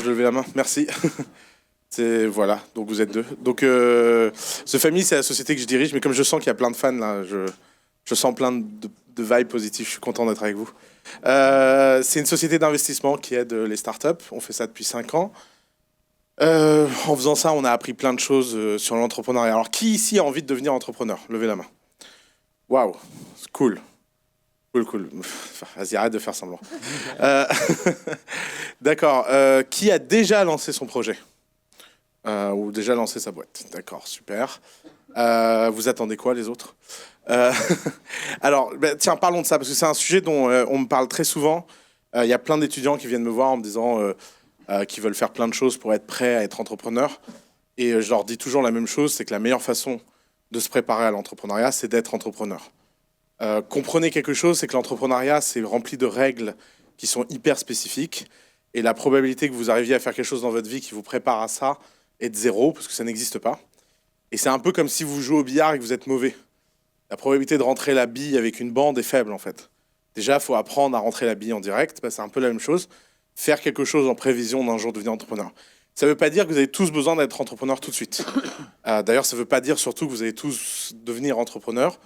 de lever la main. Merci. Voilà, donc vous êtes deux. Donc, The Family, c'est la société que je dirige, mais comme je sens qu'il y a plein de fans là, je sens plein de vibes positives. Je suis content d'être avec vous. C'est une société d'investissement qui aide les startups. On fait ça depuis 5 ans. En faisant ça, on a appris plein de choses sur l'entrepreneuriat. Alors, qui ici a envie de devenir entrepreneur? Levez la main. Waouh, cool. Cool. Enfin, vas-y, arrête de faire semblant. D'accord. Qui a déjà lancé son projet? Ou déjà lancé sa boîte? D'accord, super. Vous attendez quoi, les autres? Alors, tiens, parlons de ça, parce que c'est un sujet dont on me parle très souvent. Il y a plein d'étudiants qui viennent me voir en me disant qu'ils veulent faire plein de choses pour être prêts à être entrepreneurs. Et je leur dis toujours la même chose, c'est que la meilleure façon de se préparer à l'entrepreneuriat, c'est d'être entrepreneur. Comprenez quelque chose, c'est que l'entrepreneuriat, c'est rempli de règles qui sont hyper spécifiques. Et la probabilité que vous arriviez à faire quelque chose dans votre vie qui vous prépare à ça est de 0, parce que ça n'existe pas. Et c'est un peu comme si vous jouez au billard et que vous êtes mauvais. La probabilité de rentrer la bille avec une bande est faible, en fait. Déjà, il faut apprendre à rentrer la bille en direct. C'est un peu la même chose. Faire quelque chose en prévision d'un jour devenir entrepreneur. Ça ne veut pas dire que vous avez tous besoin d'être entrepreneur tout de suite. D'ailleurs, ça ne veut pas dire surtout que vous allez tous devenir entrepreneur.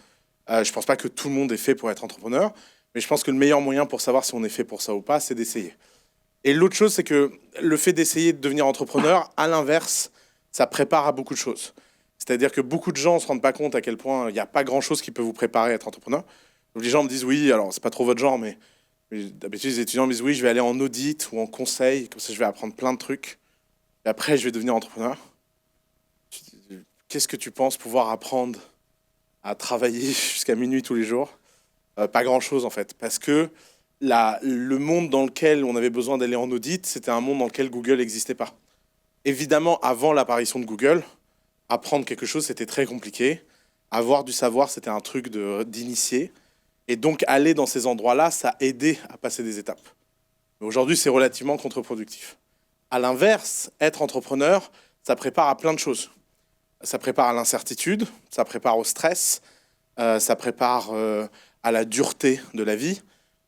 Je ne pense pas que tout le monde est fait pour être entrepreneur, mais je pense que le meilleur moyen pour savoir si on est fait pour ça ou pas, c'est d'essayer. Et l'autre chose, c'est que le fait d'essayer de devenir entrepreneur, à l'inverse, ça prépare à beaucoup de choses. C'est-à-dire que beaucoup de gens ne se rendent pas compte à quel point il n'y a pas grand-chose qui peut vous préparer à être entrepreneur. Donc les gens me disent oui, alors c'est pas trop votre genre, mais d'habitude les étudiants me disent oui, je vais aller en audit ou en conseil, comme ça je vais apprendre plein de trucs, et après je vais devenir entrepreneur. Qu'est-ce que tu penses pouvoir apprendre à travailler jusqu'à minuit tous les jours? Pas grand-chose en fait, parce que le monde dans lequel on avait besoin d'aller en audit, c'était un monde dans lequel Google n'existait pas. Évidemment, avant l'apparition de Google, apprendre quelque chose, c'était très compliqué. Avoir du savoir, c'était un truc d'initié. Et donc, aller dans ces endroits-là, ça aidait à passer des étapes. Mais aujourd'hui, c'est relativement contre-productif. À l'inverse, être entrepreneur, ça prépare à plein de choses. Ça prépare à l'incertitude, ça prépare au stress, ça prépare à la dureté de la vie.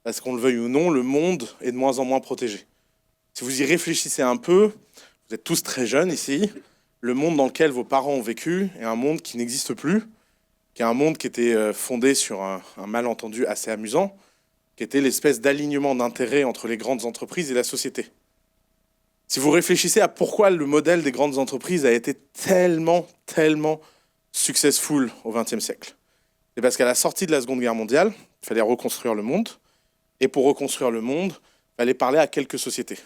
Parce qu'on le veuille ou non, le monde est de moins en moins protégé. Si vous y réfléchissez un peu, vous êtes tous très jeunes ici, le monde dans lequel vos parents ont vécu est un monde qui n'existe plus, qui est un monde qui était fondé sur un malentendu assez amusant, qui était l'espèce d'alignement d'intérêts entre les grandes entreprises et la société. Si vous réfléchissez à pourquoi le modèle des grandes entreprises a été tellement successful au XXe siècle, c'est parce qu'à la sortie de la Seconde Guerre mondiale, il fallait reconstruire le monde, et pour reconstruire le monde, il fallait parler à quelques sociétés.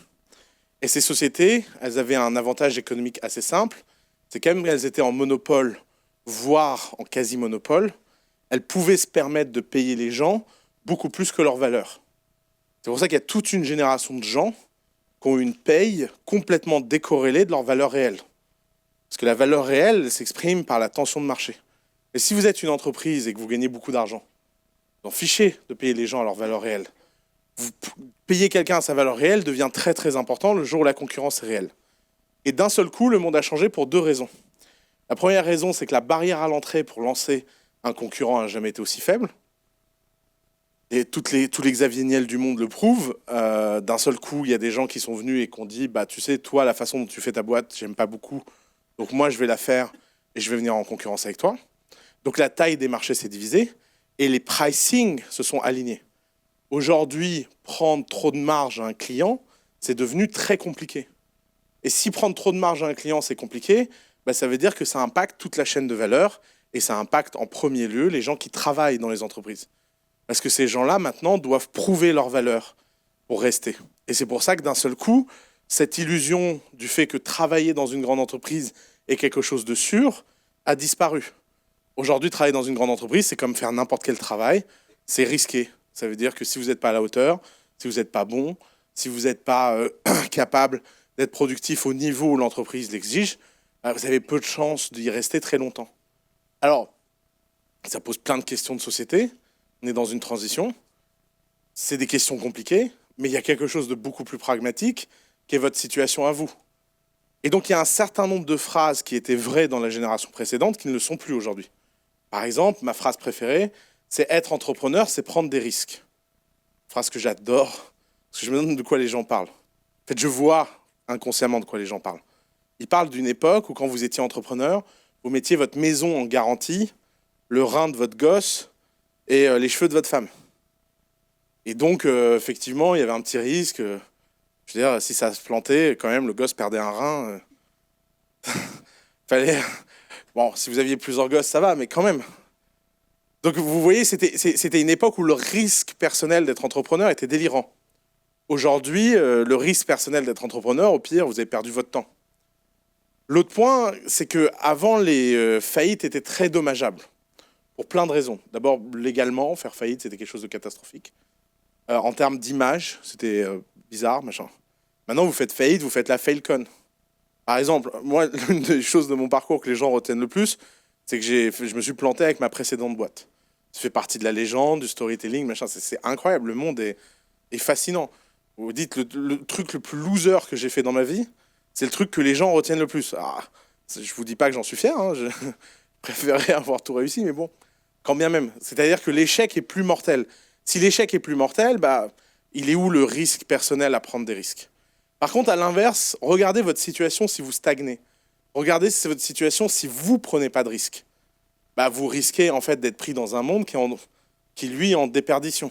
Et ces sociétés, elles avaient un avantage économique assez simple, c'est quand même qu'elles étaient en monopole, voire en quasi-monopole, elles pouvaient se permettre de payer les gens beaucoup plus que leur valeur. C'est pour ça qu'il y a toute une génération de gens qui ont une paye complètement décorrélée de leur valeur réelle. Parce que la valeur réelle elle s'exprime par la tension de marché. Et si vous êtes une entreprise et que vous gagnez beaucoup d'argent, vous en fichez de payer les gens à leur valeur réelle. Vous payer quelqu'un à sa valeur réelle devient très important le jour où la concurrence est réelle. Et d'un seul coup, le monde a changé pour 2 raisons. La première raison, c'est que la barrière à l'entrée pour lancer un concurrent n'a jamais été aussi faible. Et tous les Xavier Niel du monde le prouvent. D'un seul coup, il y a des gens qui sont venus et qui ont dit « Tu sais, toi, la façon dont tu fais ta boîte, j'aime pas beaucoup. Donc moi, je vais la faire et je vais venir en concurrence avec toi. » Donc la taille des marchés s'est divisée et les pricing se sont alignés. Aujourd'hui, prendre trop de marge à un client, c'est devenu très compliqué. Et si prendre trop de marge à un client, c'est compliqué, ça veut dire que ça impacte toute la chaîne de valeur et ça impacte en premier lieu les gens qui travaillent dans les entreprises. Parce que ces gens-là, maintenant, doivent prouver leur valeur pour rester. Et c'est pour ça que d'un seul coup, cette illusion du fait que travailler dans une grande entreprise est quelque chose de sûr a disparu. Aujourd'hui, travailler dans une grande entreprise, c'est comme faire n'importe quel travail, c'est risqué. Ça veut dire que si vous n'êtes pas à la hauteur, si vous n'êtes pas bon, si vous n'êtes pas capable d'être productif au niveau où l'entreprise l'exige, vous avez peu de chances d'y rester très longtemps. Alors, ça pose plein de questions de société. On est dans une transition. C'est des questions compliquées, mais il y a quelque chose de beaucoup plus pragmatique qui est votre situation à vous. Et donc, il y a un certain nombre de phrases qui étaient vraies dans la génération précédente qui ne le sont plus aujourd'hui. Par exemple, ma phrase préférée, c'est être entrepreneur, c'est prendre des risques. Phrase que j'adore, parce que je me demande de quoi les gens parlent. En fait, je vois inconsciemment de quoi les gens parlent. Ils parlent d'une époque où quand vous étiez entrepreneur, vous mettiez votre maison en garantie, le rein de votre gosse et les cheveux de votre femme. Et donc, effectivement, il y avait un petit risque. Je veux dire, si ça se plantait, quand même, le gosse perdait un rein. Fallait... Bon, si vous aviez plusieurs gosses, ça va, mais quand même. Donc, vous voyez, c'était une époque où le risque personnel d'être entrepreneur était délirant. Aujourd'hui, le risque personnel d'être entrepreneur, au pire, vous avez perdu votre temps. L'autre point, c'est qu'avant, les faillites étaient très dommageables, pour plein de raisons. D'abord, légalement, faire faillite, c'était quelque chose de catastrophique. En termes d'image, c'était bizarre, machin. Maintenant, vous faites faillite, vous faites la failcon. Par exemple, moi, l'une des choses de mon parcours que les gens retiennent le plus, c'est que je me suis planté avec ma précédente boîte. Ça fait partie de la légende, du storytelling, machin. C'est incroyable, le monde est fascinant. Vous dites, le truc le plus loser que j'ai fait dans ma vie, c'est le truc que les gens retiennent le plus. Ah, je vous dis pas que j'en suis fier, hein, je préférerais avoir tout réussi, mais bon, quand bien même. C'est-à-dire que l'échec est plus mortel. Si l'échec est plus mortel, bah, il est où le risque personnel à prendre des risques? Par contre, à l'inverse, regardez votre situation si vous stagnez. Regardez votre situation si vous ne prenez pas de risques. Bah, vous risquez en fait d'être pris dans un monde qui lui, est en déperdition.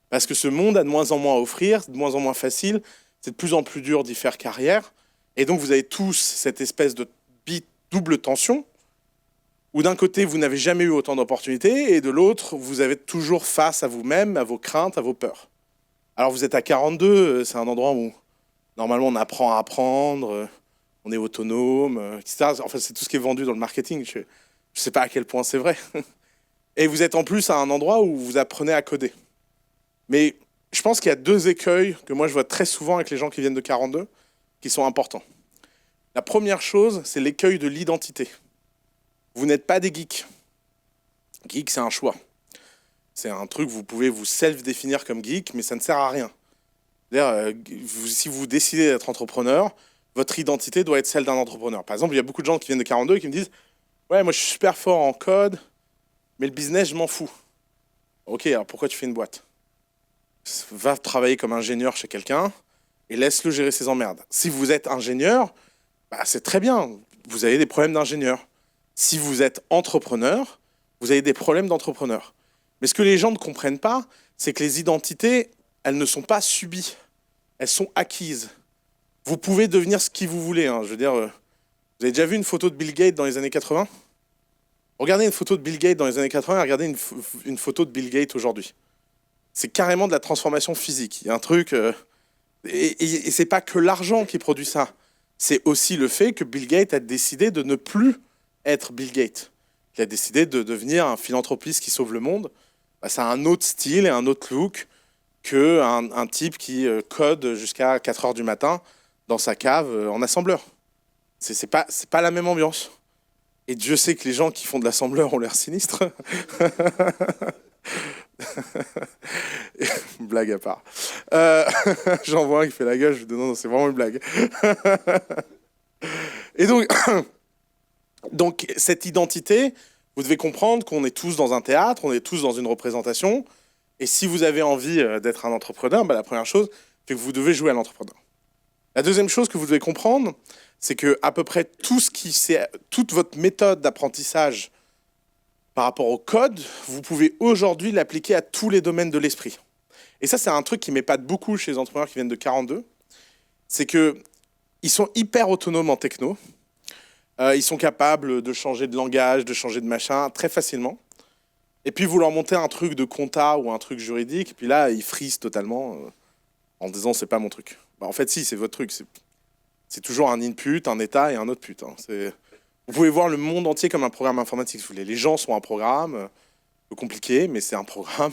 Parce que ce monde a de moins en moins à offrir, de moins en moins facile, c'est de plus en plus dur d'y faire carrière. Et donc, vous avez tous cette espèce de double tension, où d'un côté, vous n'avez jamais eu autant d'opportunités, et de l'autre, vous êtes toujours face à vous-même, à vos craintes, à vos peurs. Alors, vous êtes à 42, c'est un endroit où, normalement, on apprend à apprendre, on est autonome, etc. Enfin, c'est tout ce qui est vendu dans le marketing. Je ne sais pas à quel point c'est vrai. Et vous êtes en plus à un endroit où vous apprenez à coder. Mais je pense qu'il y a deux écueils que moi, je vois très souvent avec les gens qui viennent de 42, qui sont importants. La première chose, c'est l'écueil de l'identité. Vous n'êtes pas des geeks. Geek, c'est un choix. C'est un truc, vous pouvez vous self-définir comme geek, mais ça ne sert à rien. Si vous décidez d'être entrepreneur, votre identité doit être celle d'un entrepreneur. Par exemple, il y a beaucoup de gens qui viennent de 42 et qui me disent « Ouais, moi je suis super fort en code, mais le business, je m'en fous. » Ok, alors pourquoi tu fais une boîte? Va travailler comme ingénieur chez quelqu'un et laisse-le gérer ses emmerdes. Si vous êtes ingénieur, bah, c'est très bien, vous avez des problèmes d'ingénieur. Si vous êtes entrepreneur, vous avez des problèmes d'entrepreneur. Mais ce que les gens ne comprennent pas, c'est que les identités, elles ne sont pas subies, elles sont acquises. Vous pouvez devenir ce qui vous voulez. Hein. Je veux dire, vous avez déjà vu une photo de Bill Gates dans les années 80? Regardez une photo de Bill Gates dans les années 80 et regardez une photo de Bill Gates aujourd'hui. C'est carrément de la transformation physique. Il y a un truc... et c'est pas que l'argent qui produit ça. C'est aussi le fait que Bill Gates a décidé de ne plus être Bill Gates. Il a décidé de devenir un philanthropiste qui sauve le monde. Bah, ça a un autre style et un autre look qu'un type qui code jusqu'à 4 heures du matin dans sa cave en assembleur. C'est pas la même ambiance. Et Dieu sait que les gens qui font de l'assembleur ont l'air sinistres. Blague à part. J'en vois un qui fait la gueule, je dis non, c'est vraiment une blague. Et donc, cette identité, vous devez comprendre qu'on est tous dans un théâtre, on est tous dans une représentation. Et si vous avez envie d'être un entrepreneur, bah, la première chose, c'est que vous devez jouer à l'entrepreneur. La deuxième chose que vous devez comprendre, c'est que à peu près toute votre méthode d'apprentissage par rapport au code, vous pouvez aujourd'hui l'appliquer à tous les domaines de l'esprit. Et ça, c'est un truc qui m'épate beaucoup chez les entrepreneurs qui viennent de 42. C'est qu'ils sont hyper autonomes en techno. Ils sont capables de changer de langage, de changer de machin très facilement. Et puis, vous leur montez un truc de compta ou un truc juridique, et puis là, ils frisent totalement en disant « c'est pas mon truc ». Bah, en fait, si, c'est votre truc. C'est toujours un input, un état et un autre put. Hein. Vous pouvez voir le monde entier comme un programme informatique, si vous voulez. Les gens sont un programme, un peu compliqué, mais c'est un programme.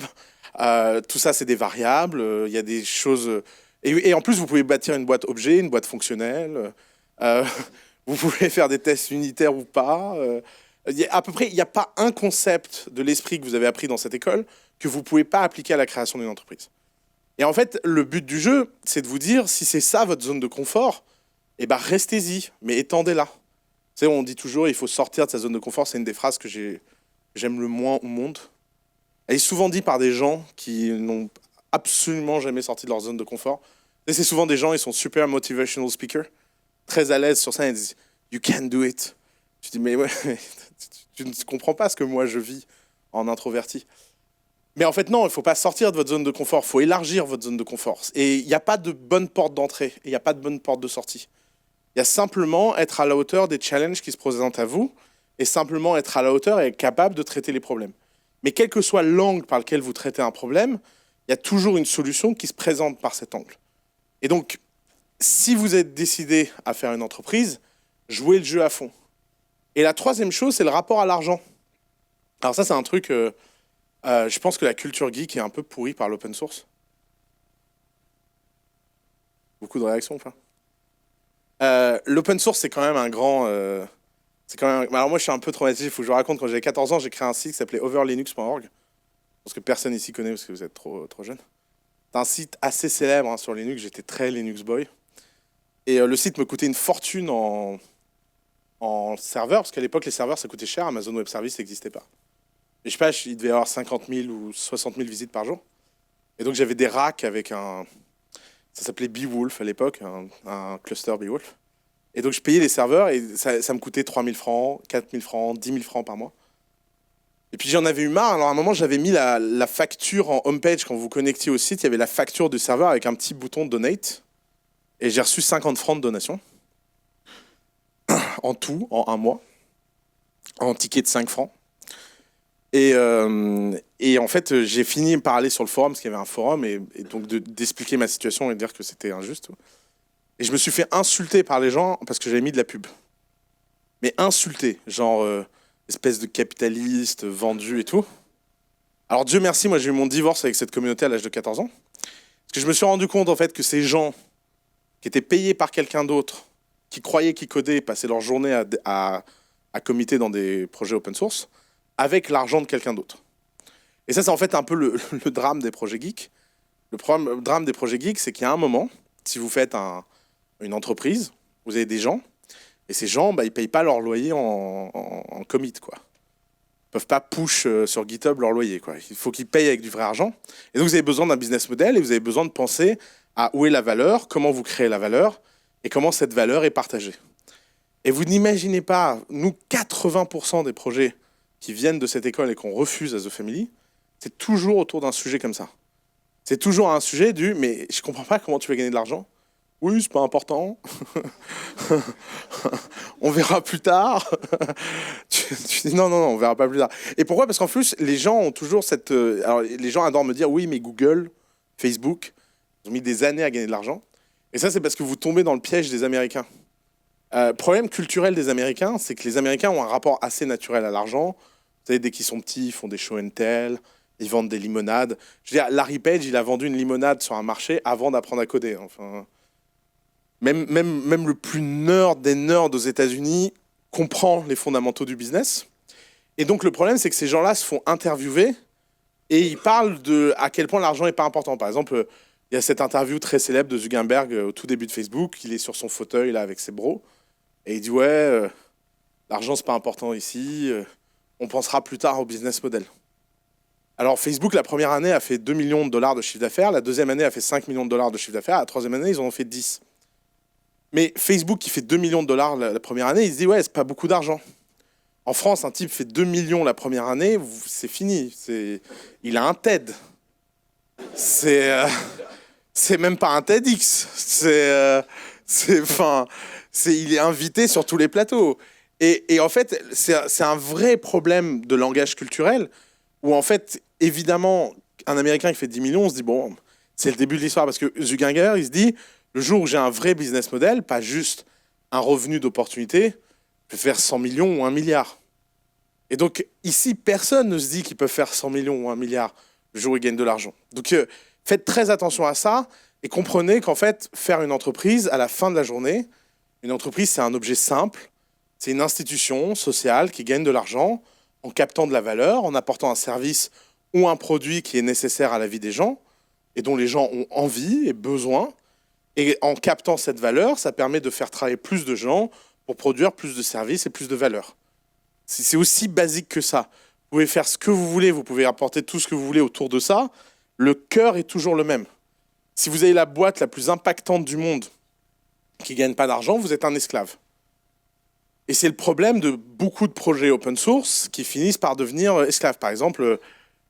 Tout ça, c'est des variables. Il y a des choses... Et en plus, vous pouvez bâtir une boîte objet, une boîte fonctionnelle. Vous pouvez faire des tests unitaires ou pas. À peu près, il n'y a pas un concept de l'esprit que vous avez appris dans cette école que vous ne pouvez pas appliquer à la création d'une entreprise. Et en fait, le but du jeu, c'est de vous dire, si c'est ça votre zone de confort, eh ben restez-y, mais étendez-la. Vous savez, on dit toujours, il faut sortir de sa zone de confort. C'est une des phrases que j'aime le moins au monde. Elle est souvent dit par des gens qui n'ont absolument jamais sorti de leur zone de confort. Et c'est souvent des gens, ils sont super motivational speakers. très à l'aise sur ça, ils disent « You can do it ». Je dis « Mais ouais, tu ne comprends pas ce que moi je vis en introverti ». Mais en fait, non, il ne faut pas sortir de votre zone de confort, il faut élargir votre zone de confort. Et il n'y a pas de bonne porte d'entrée, et il n'y a pas de bonne porte de sortie. Il y a simplement être à la hauteur des challenges qui se présentent à vous, et simplement être à la hauteur et être capable de traiter les problèmes. Mais quel que soit l'angle par lequel vous traitez un problème, il y a toujours une solution qui se présente par cet angle. Et donc, si vous êtes décidé à faire une entreprise, jouez le jeu à fond. Et la troisième chose, c'est le rapport à l'argent. Alors ça, c'est un truc... je pense que la culture geek est un peu pourrie par l'open source. Beaucoup de réactions, enfin. L'open source, c'est quand même un grand... Alors moi, je suis un peu traumatisé. Il faut que je vous raconte, quand j'avais 14 ans, j'ai créé un site qui s'appelait overlinux.org. Je pense que personne ici connaît parce que vous êtes trop jeune. C'est un site assez célèbre sur Linux. J'étais très Linux boy. Et le site me coûtait une fortune en serveur, parce qu'à l'époque, les serveurs, ça coûtait cher. Amazon Web Services n'existait pas. Et je sais pas, il devait y avoir 50 000 ou 60 000 visites par jour. Et donc, j'avais des racks avec un... Ça s'appelait Beewolf à l'époque, un cluster Beewolf. Et donc, je payais les serveurs et ça me coûtait 3 000 francs, 4 000 francs, 10 000 francs par mois. Et puis, j'en avais eu marre. Alors, à un moment, j'avais mis la facture en homepage. Quand vous connectiez au site, il y avait la facture du serveur avec un petit bouton Donate. Et j'ai reçu 50 francs de donation. En tout, en un mois. En ticket de 5 francs. Et en fait, j'ai fini par aller sur le forum, parce qu'il y avait un forum, et donc d'expliquer ma situation et de dire que c'était injuste. Et je me suis fait insulter par les gens parce que j'avais mis de la pub. Mais insulter, genre espèce de capitaliste, vendu et tout. Alors Dieu merci, moi j'ai eu mon divorce avec cette communauté à l'âge de 14 ans. Parce que je me suis rendu compte en fait que ces gens qui étaient payés par quelqu'un d'autre, qui croyaient qu'ils codaient, passaient leur journée à commiter dans des projets open source, avec l'argent de quelqu'un d'autre. Et ça, c'est en fait un peu le drame des projets geeks. Le drame des projets geeks, c'est qu'il y a un moment, si vous faites une entreprise, vous avez des gens, et ces gens, ils ne payent pas leur loyer en commit, quoi. Ils ne peuvent pas push sur GitHub leur loyer, quoi. Il faut qu'ils payent avec du vrai argent. Et donc, vous avez besoin d'un business model, et vous avez besoin de penser à où est la valeur, comment vous créez la valeur, et comment cette valeur est partagée. Et vous n'imaginez pas, nous, 80% des projets qui viennent de cette école et qu'on refuse à The Family, c'est toujours autour d'un sujet comme ça. C'est toujours un sujet du « mais je comprends pas comment tu vas gagner de l'argent ». Oui, c'est pas important. On verra plus tard. tu dis non, on verra pas plus tard. Et pourquoi? Parce qu'en plus, les gens ont toujours cette... alors, les gens adorent me dire « oui, mais Google, Facebook, ils ont mis des années à gagner de l'argent ». Et ça, c'est parce que vous tombez dans le piège des Américains. Problème culturel des Américains, c'est que les Américains ont un rapport assez naturel à l'argent. Vous savez, dès qu'ils sont petits, ils font des show and tell, ils vendent des limonades. Je veux dire, Larry Page, il a vendu une limonade sur un marché avant d'apprendre à coder. Enfin, même le plus nerd des nerds aux États-Unis comprend les fondamentaux du business. Et donc, le problème, c'est que ces gens-là se font interviewer et ils parlent de à quel point l'argent n'est pas important. Par exemple, il y a cette interview très célèbre de Zuckerberg au tout début de Facebook. Il est sur son fauteuil là avec ses bros. Et il dit « ouais, l'argent, c'est pas important ici. On pensera plus tard au business model. » Alors Facebook, la première année, a fait 2 millions de dollars de chiffre d'affaires. La deuxième année a fait 5 millions de dollars de chiffre d'affaires. La troisième année, ils en ont fait 10. Mais Facebook, qui fait 2 millions de dollars la première année, il se dit « ouais, c'est pas beaucoup d'argent. » En France, un type fait 2 millions la première année, c'est fini. Il a un TED. C'est même pas un TEDx. Il est invité sur tous les plateaux. Et en fait, c'est un vrai problème de langage culturel où, en fait, évidemment, un Américain qui fait 10 millions, on se dit, bon, c'est le début de l'histoire. Parce que Zuckerberg, il se dit, le jour où j'ai un vrai business model, pas juste un revenu d'opportunité, je peux faire 100 millions ou 1 milliard. Et donc, ici, personne ne se dit qu'ils peuvent faire 100 millions ou 1 milliard le jour où ils gagnent de l'argent. Donc, faites très attention à ça et comprenez qu'en fait, faire une entreprise, à la fin de la journée, une entreprise, c'est un objet simple. C'est une institution sociale qui gagne de l'argent en captant de la valeur, en apportant un service ou un produit qui est nécessaire à la vie des gens et dont les gens ont envie et besoin. Et en captant cette valeur, ça permet de faire travailler plus de gens pour produire plus de services et plus de valeur. C'est aussi basique que ça. Vous pouvez faire ce que vous voulez, vous pouvez apporter tout ce que vous voulez autour de ça. Le cœur est toujours le même. Si vous avez la boîte la plus impactante du monde, qui ne gagnent pas d'argent, vous êtes un esclave. Et c'est le problème de beaucoup de projets open source qui finissent par devenir esclaves. Par exemple,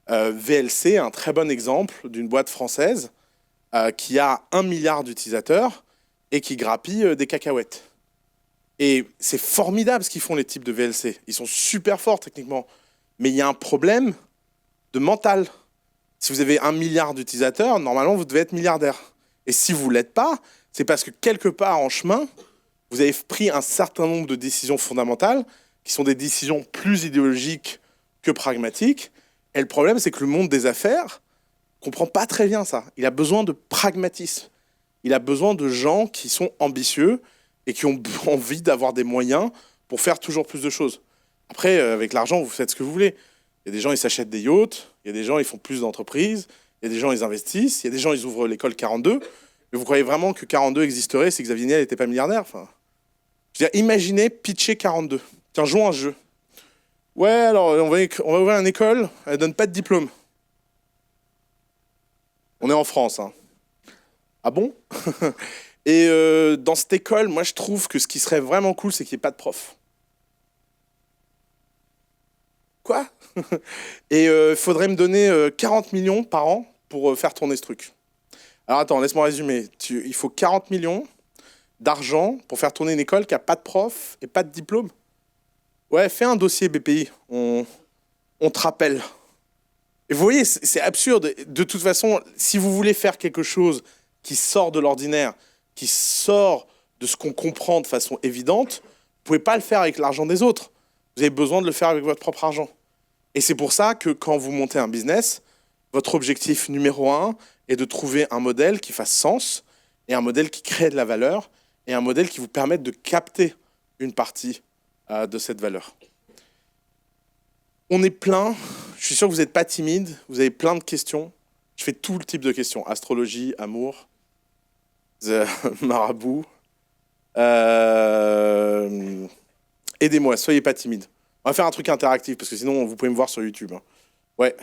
VLC, un très bon exemple d'une boîte française qui a 1 milliard d'utilisateurs et qui grappille des cacahuètes. Et c'est formidable ce qu'ils font, les types de VLC. Ils sont super forts techniquement. Mais il y a un problème de mental. Si vous avez 1 milliard d'utilisateurs, normalement, vous devez être milliardaire. Et si vous ne l'êtes pas, c'est parce que quelque part en chemin, vous avez pris un certain nombre de décisions fondamentales qui sont des décisions plus idéologiques que pragmatiques. Et le problème, c'est que le monde des affaires ne comprend pas très bien ça. Il a besoin de pragmatisme. Il a besoin de gens qui sont ambitieux et qui ont envie d'avoir des moyens pour faire toujours plus de choses. Après, avec l'argent, vous faites ce que vous voulez. Il y a des gens, ils s'achètent des yachts. Il y a des gens, ils font plus d'entreprises. Il y a des gens, ils investissent. Il y a des gens, ils ouvrent l'école 42. Mais vous croyez vraiment que 42 existerait si Xavier Niel n'était pas milliardaire? Enfin, je veux dire, imaginez pitcher 42. Tiens, jouons un jeu. Ouais, alors, on va ouvrir une école. Elle ne donne pas de diplôme. On est en France, hein. Ah bon? Et dans cette école, moi, je trouve que ce qui serait vraiment cool, c'est qu'il n'y ait pas de prof. Quoi? Et il faudrait me donner 40 millions par an pour faire tourner ce truc. Alors attends, laisse-moi résumer. Il faut 40 millions d'argent pour faire tourner une école qui n'a pas de prof et pas de diplôme. Ouais, fais un dossier BPI, on te rappelle. Et vous voyez, c'est absurde. De toute façon, si vous voulez faire quelque chose qui sort de l'ordinaire, qui sort de ce qu'on comprend de façon évidente, vous ne pouvez pas le faire avec l'argent des autres. Vous avez besoin de le faire avec votre propre argent. Et c'est pour ça que quand vous montez un business, votre objectif numéro 1 est de trouver un modèle qui fasse sens, et un modèle qui crée de la valeur, et un modèle qui vous permette de capter une partie de cette valeur. On est plein, je suis sûr que vous n'êtes pas timide, vous avez plein de questions. Je fais tout le type de questions, astrologie, amour, marabout. Aidez-moi, soyez pas timide. On va faire un truc interactif, parce que sinon, vous pouvez me voir sur YouTube. Hein. Ouais.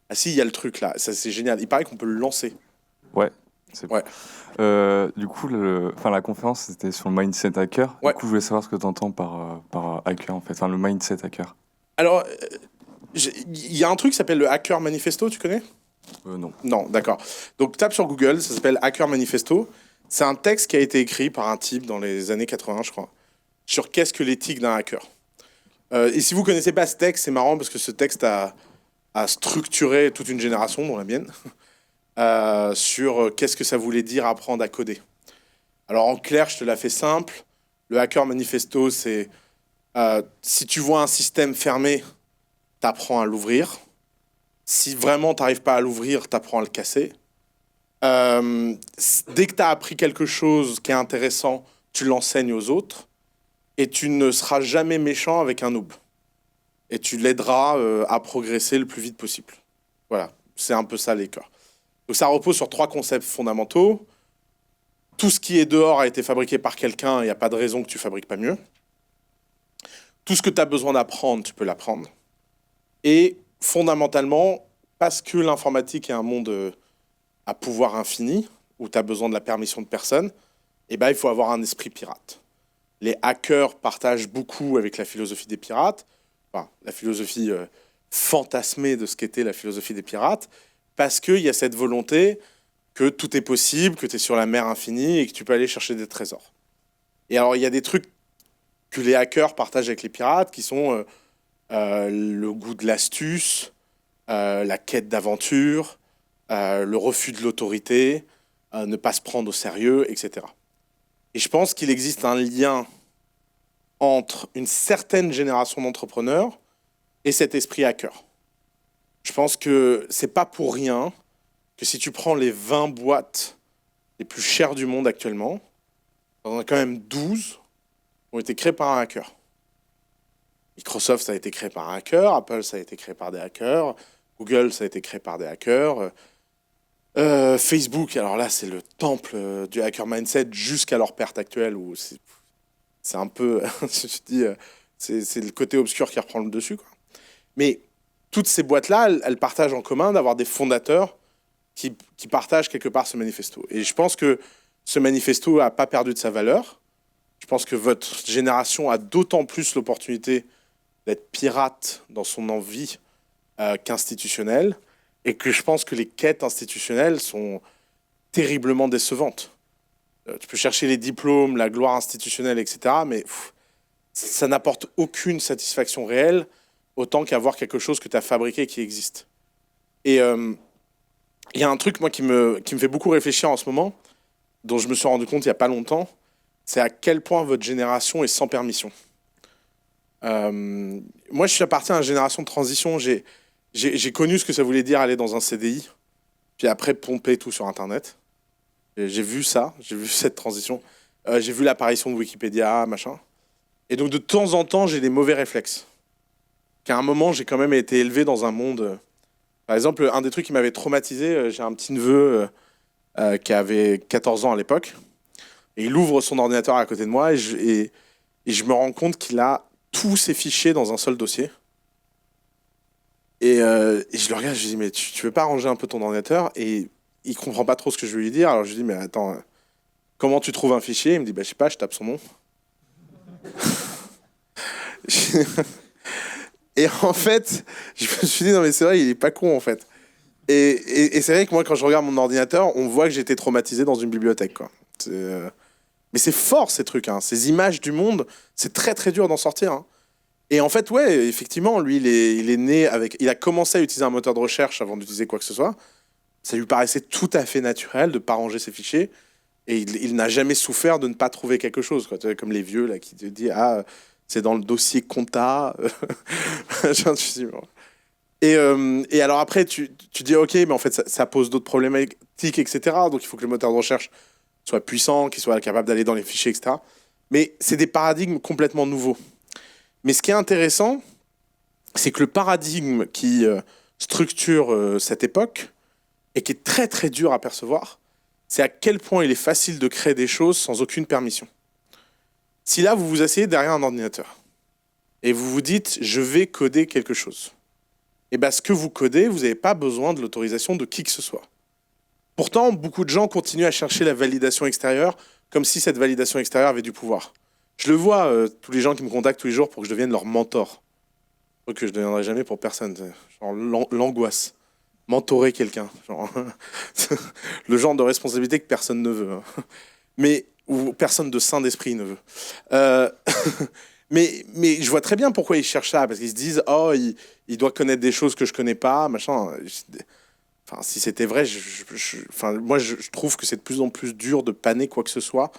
Ah si, il y a le truc là, ça c'est génial. Il paraît qu'on peut le lancer. Ouais, c'est bon. Ouais. Du coup, la conférence, c'était sur le mindset hacker. Ouais. Du coup, je voulais savoir ce que tu entends par hacker, en fait. Enfin, le mindset hacker. Alors, il y a un truc qui s'appelle le Hacker Manifesto, tu connais? Non. Non, d'accord. Donc, tape sur Google, ça s'appelle Hacker Manifesto. C'est un texte qui a été écrit par un type dans les années 80, je crois, sur qu'est-ce que l'éthique d'un hacker. Et si vous ne connaissez pas ce texte, c'est marrant parce que ce texte a structuré toute une génération, dont la mienne, sur qu'est-ce que ça voulait dire apprendre à coder. Alors, en clair, je te la fais simple. Le Hacker Manifesto, c'est si tu vois un système fermé, tu apprends à l'ouvrir. Si vraiment tu n'arrives pas à l'ouvrir, tu apprends à le casser. Dès que tu as appris quelque chose qui est intéressant, tu l'enseignes aux autres. Et tu ne seras jamais méchant avec un noob. Et tu l'aideras à progresser le plus vite possible. Voilà, c'est un peu ça les cœurs. Donc ça repose sur 3 concepts fondamentaux. Tout ce qui est dehors a été fabriqué par quelqu'un, il n'y a pas de raison que tu fabriques pas mieux. Tout ce que tu as besoin d'apprendre, tu peux l'apprendre. Et fondamentalement, parce que l'informatique est un monde à pouvoir infini, où tu as besoin de la permission de personne, eh ben, il faut avoir un esprit pirate. Les hackers partagent beaucoup avec la philosophie des pirates, enfin, la philosophie fantasmée de ce qu'était la philosophie des pirates, parce qu'il y a cette volonté que tout est possible, que tu es sur la mer infinie et que tu peux aller chercher des trésors. Et alors, il y a des trucs que les hackers partagent avec les pirates, qui sont le goût de l'astuce, la quête d'aventure, le refus de l'autorité, ne pas se prendre au sérieux, etc. Et je pense qu'il existe un lien entre une certaine génération d'entrepreneurs et cet esprit hacker. Je pense que c'est pas pour rien que si tu prends les 20 boîtes les plus chères du monde actuellement, il y en a quand même 12 qui ont été créées par un hacker. Microsoft, ça a été créé par un hacker, Apple, ça a été créé par des hackers, Google, ça a été créé par des hackers, Facebook, alors là, c'est le temple du hacker mindset jusqu'à leur perte actuelle, où c'est un peu, je dis, c'est le côté obscur qui reprend le dessus, quoi. Mais toutes ces boîtes-là, elles partagent en commun d'avoir des fondateurs qui partagent quelque part ce manifesto. Et je pense que ce manifesto n'a pas perdu de sa valeur. Je pense que votre génération a d'autant plus l'opportunité d'être pirate dans son envie qu'institutionnelle, et que je pense que les quêtes institutionnelles sont terriblement décevantes. Tu peux chercher les diplômes, la gloire institutionnelle, etc., mais ça n'apporte aucune satisfaction réelle, autant qu'avoir quelque chose que tu as fabriqué et qui existe. Et il y a un truc, moi, qui me fait beaucoup réfléchir en ce moment, dont je me suis rendu compte il n'y a pas longtemps, c'est à quel point votre génération est sans permission. Moi, je suis appartient à une génération de transition. J'ai connu ce que ça voulait dire aller dans un CDI, puis après pomper tout sur Internet. J'ai vu ça, j'ai vu cette transition. J'ai vu l'apparition de Wikipédia, machin. Et donc, de temps en temps, j'ai des mauvais réflexes. Qu'à un moment, j'ai quand même été élevé dans un monde... Par exemple, un des trucs qui m'avait traumatisé, j'ai un petit neveu qui avait 14 ans à l'époque, et il ouvre son ordinateur à côté de moi, et je me rends compte qu'il a tous ses fichiers dans un seul dossier. Et je le regarde, je lui dis, mais tu veux pas ranger un peu ton ordinateur? Et il comprend pas trop ce que je veux lui dire, alors je lui dis, mais attends, comment tu trouves un fichier? Il me dit, bah, je sais pas, je tape son nom. Et en fait, je me suis dit, non mais c'est vrai, il est pas con en fait. Et c'est vrai que moi, quand je regarde mon ordinateur, on voit que j'ai été traumatisé dans une bibliothèque, quoi. Mais c'est fort ces trucs, hein. Ces images du monde, c'est très très dur d'en sortir, hein. Et en fait, ouais, effectivement, lui, il est né avec... Il a commencé à utiliser un moteur de recherche avant d'utiliser quoi que ce soit. Ça lui paraissait tout à fait naturel de ne pas ranger ses fichiers. Et il n'a jamais souffert de ne pas trouver quelque chose, quoi. Tu vois, comme les vieux là, qui te disent « Ah, c'est dans le dossier compta. » Et alors après, tu dis « Ok, mais en fait, ça pose d'autres problématiques, etc. Donc il faut que le moteur de recherche soit puissant, qu'il soit capable d'aller dans les fichiers, etc. » Mais c'est des paradigmes complètement nouveaux. Mais ce qui est intéressant, c'est que le paradigme qui structure cette époque, et qui est très très dur à percevoir, c'est à quel point il est facile de créer des choses sans aucune permission. Si là, vous vous asseyez derrière un ordinateur, et vous vous dites « je vais coder quelque chose », et bien ce que vous codez, vous n'avez pas besoin de l'autorisation de qui que ce soit. Pourtant, beaucoup de gens continuent à chercher la validation extérieure, comme si cette validation extérieure avait du pouvoir. Je le vois, tous les gens qui me contactent tous les jours pour que je devienne leur mentor. Truc que je ne deviendrai jamais pour personne. Genre l'angoisse. Mentorer quelqu'un. Genre le genre de responsabilité que personne ne veut. Mais, ou personne de sain d'esprit ne veut. Mais je vois très bien pourquoi ils cherchent ça. Parce qu'ils se disent, oh, il doit connaître des choses que je ne connais pas, machin. Enfin, si c'était vrai, moi, je trouve que c'est de plus en plus dur de panner quoi que ce soit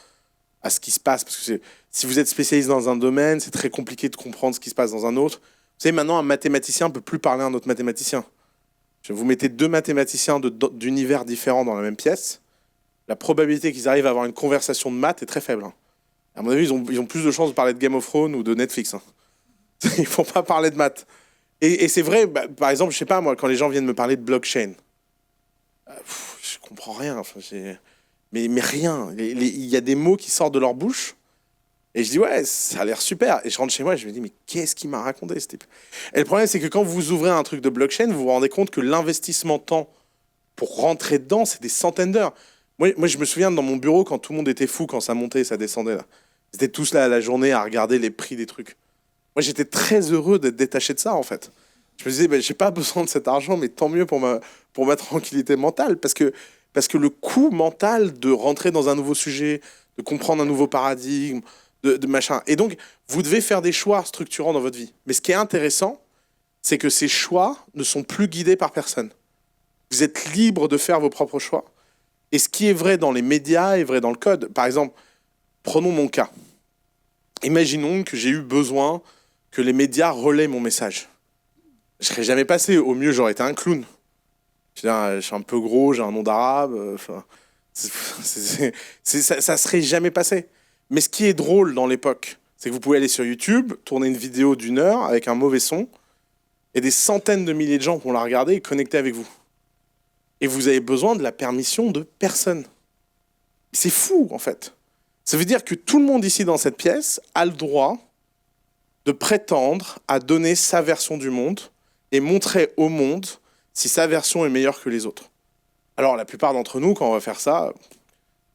à ce qui se passe. Parce que si vous êtes spécialiste dans un domaine, c'est très compliqué de comprendre ce qui se passe dans un autre. Vous savez, maintenant, un mathématicien ne peut plus parler à un autre mathématicien. Vous mettez deux mathématiciens d'univers différents dans la même pièce, la probabilité qu'ils arrivent à avoir une conversation de maths est très faible, hein. À mon avis, ils ont plus de chances de parler de Game of Thrones ou de Netflix, hein. Ils ne font pas parler de maths. Et c'est vrai, bah, par exemple, je sais pas, moi, quand les gens viennent me parler de blockchain, je comprends rien. Enfin, mais rien. Il y a des mots qui sortent de leur bouche. Et je dis, ouais, ça a l'air super. Et je rentre chez moi et je me dis, mais qu'est-ce qu'il m'a raconté, ce type? Et le problème, c'est que quand vous ouvrez un truc de blockchain, vous vous rendez compte que l'investissement temps pour rentrer dedans, c'est des centaines d'heures. Moi, je me souviens dans mon bureau, quand tout le monde était fou, quand ça montait et ça descendait, là. Ils étaient tous là à la journée à regarder les prix des trucs. Moi, j'étais très heureux d'être détaché de ça, en fait. Je me disais, ben, j'ai pas besoin de cet argent, mais tant mieux pour ma tranquillité mentale. Parce que le coût mental de rentrer dans un nouveau sujet, de comprendre un nouveau paradigme, de machin. Et donc, vous devez faire des choix structurants dans votre vie. Mais ce qui est intéressant, c'est que ces choix ne sont plus guidés par personne. Vous êtes libre de faire vos propres choix. Et ce qui est vrai dans les médias est vrai dans le code. Par exemple, prenons mon cas. Imaginons que j'ai eu besoin que les médias relaient mon message. Je ne serais jamais passé. Au mieux, j'aurais été un clown. Je suis un peu gros, j'ai un nom d'arabe. Ça ne serait jamais passé. Mais ce qui est drôle dans l'époque, c'est que vous pouvez aller sur YouTube, tourner une vidéo d'1 heure avec un mauvais son, et des centaines de milliers de gens vont la regarder et connecter avec vous. Et vous avez besoin de la permission de personne. C'est fou, en fait. Ça veut dire que tout le monde ici dans cette pièce a le droit de prétendre à donner sa version du monde et montrer au monde si sa version est meilleure que les autres. Alors, la plupart d'entre nous, quand on va faire ça,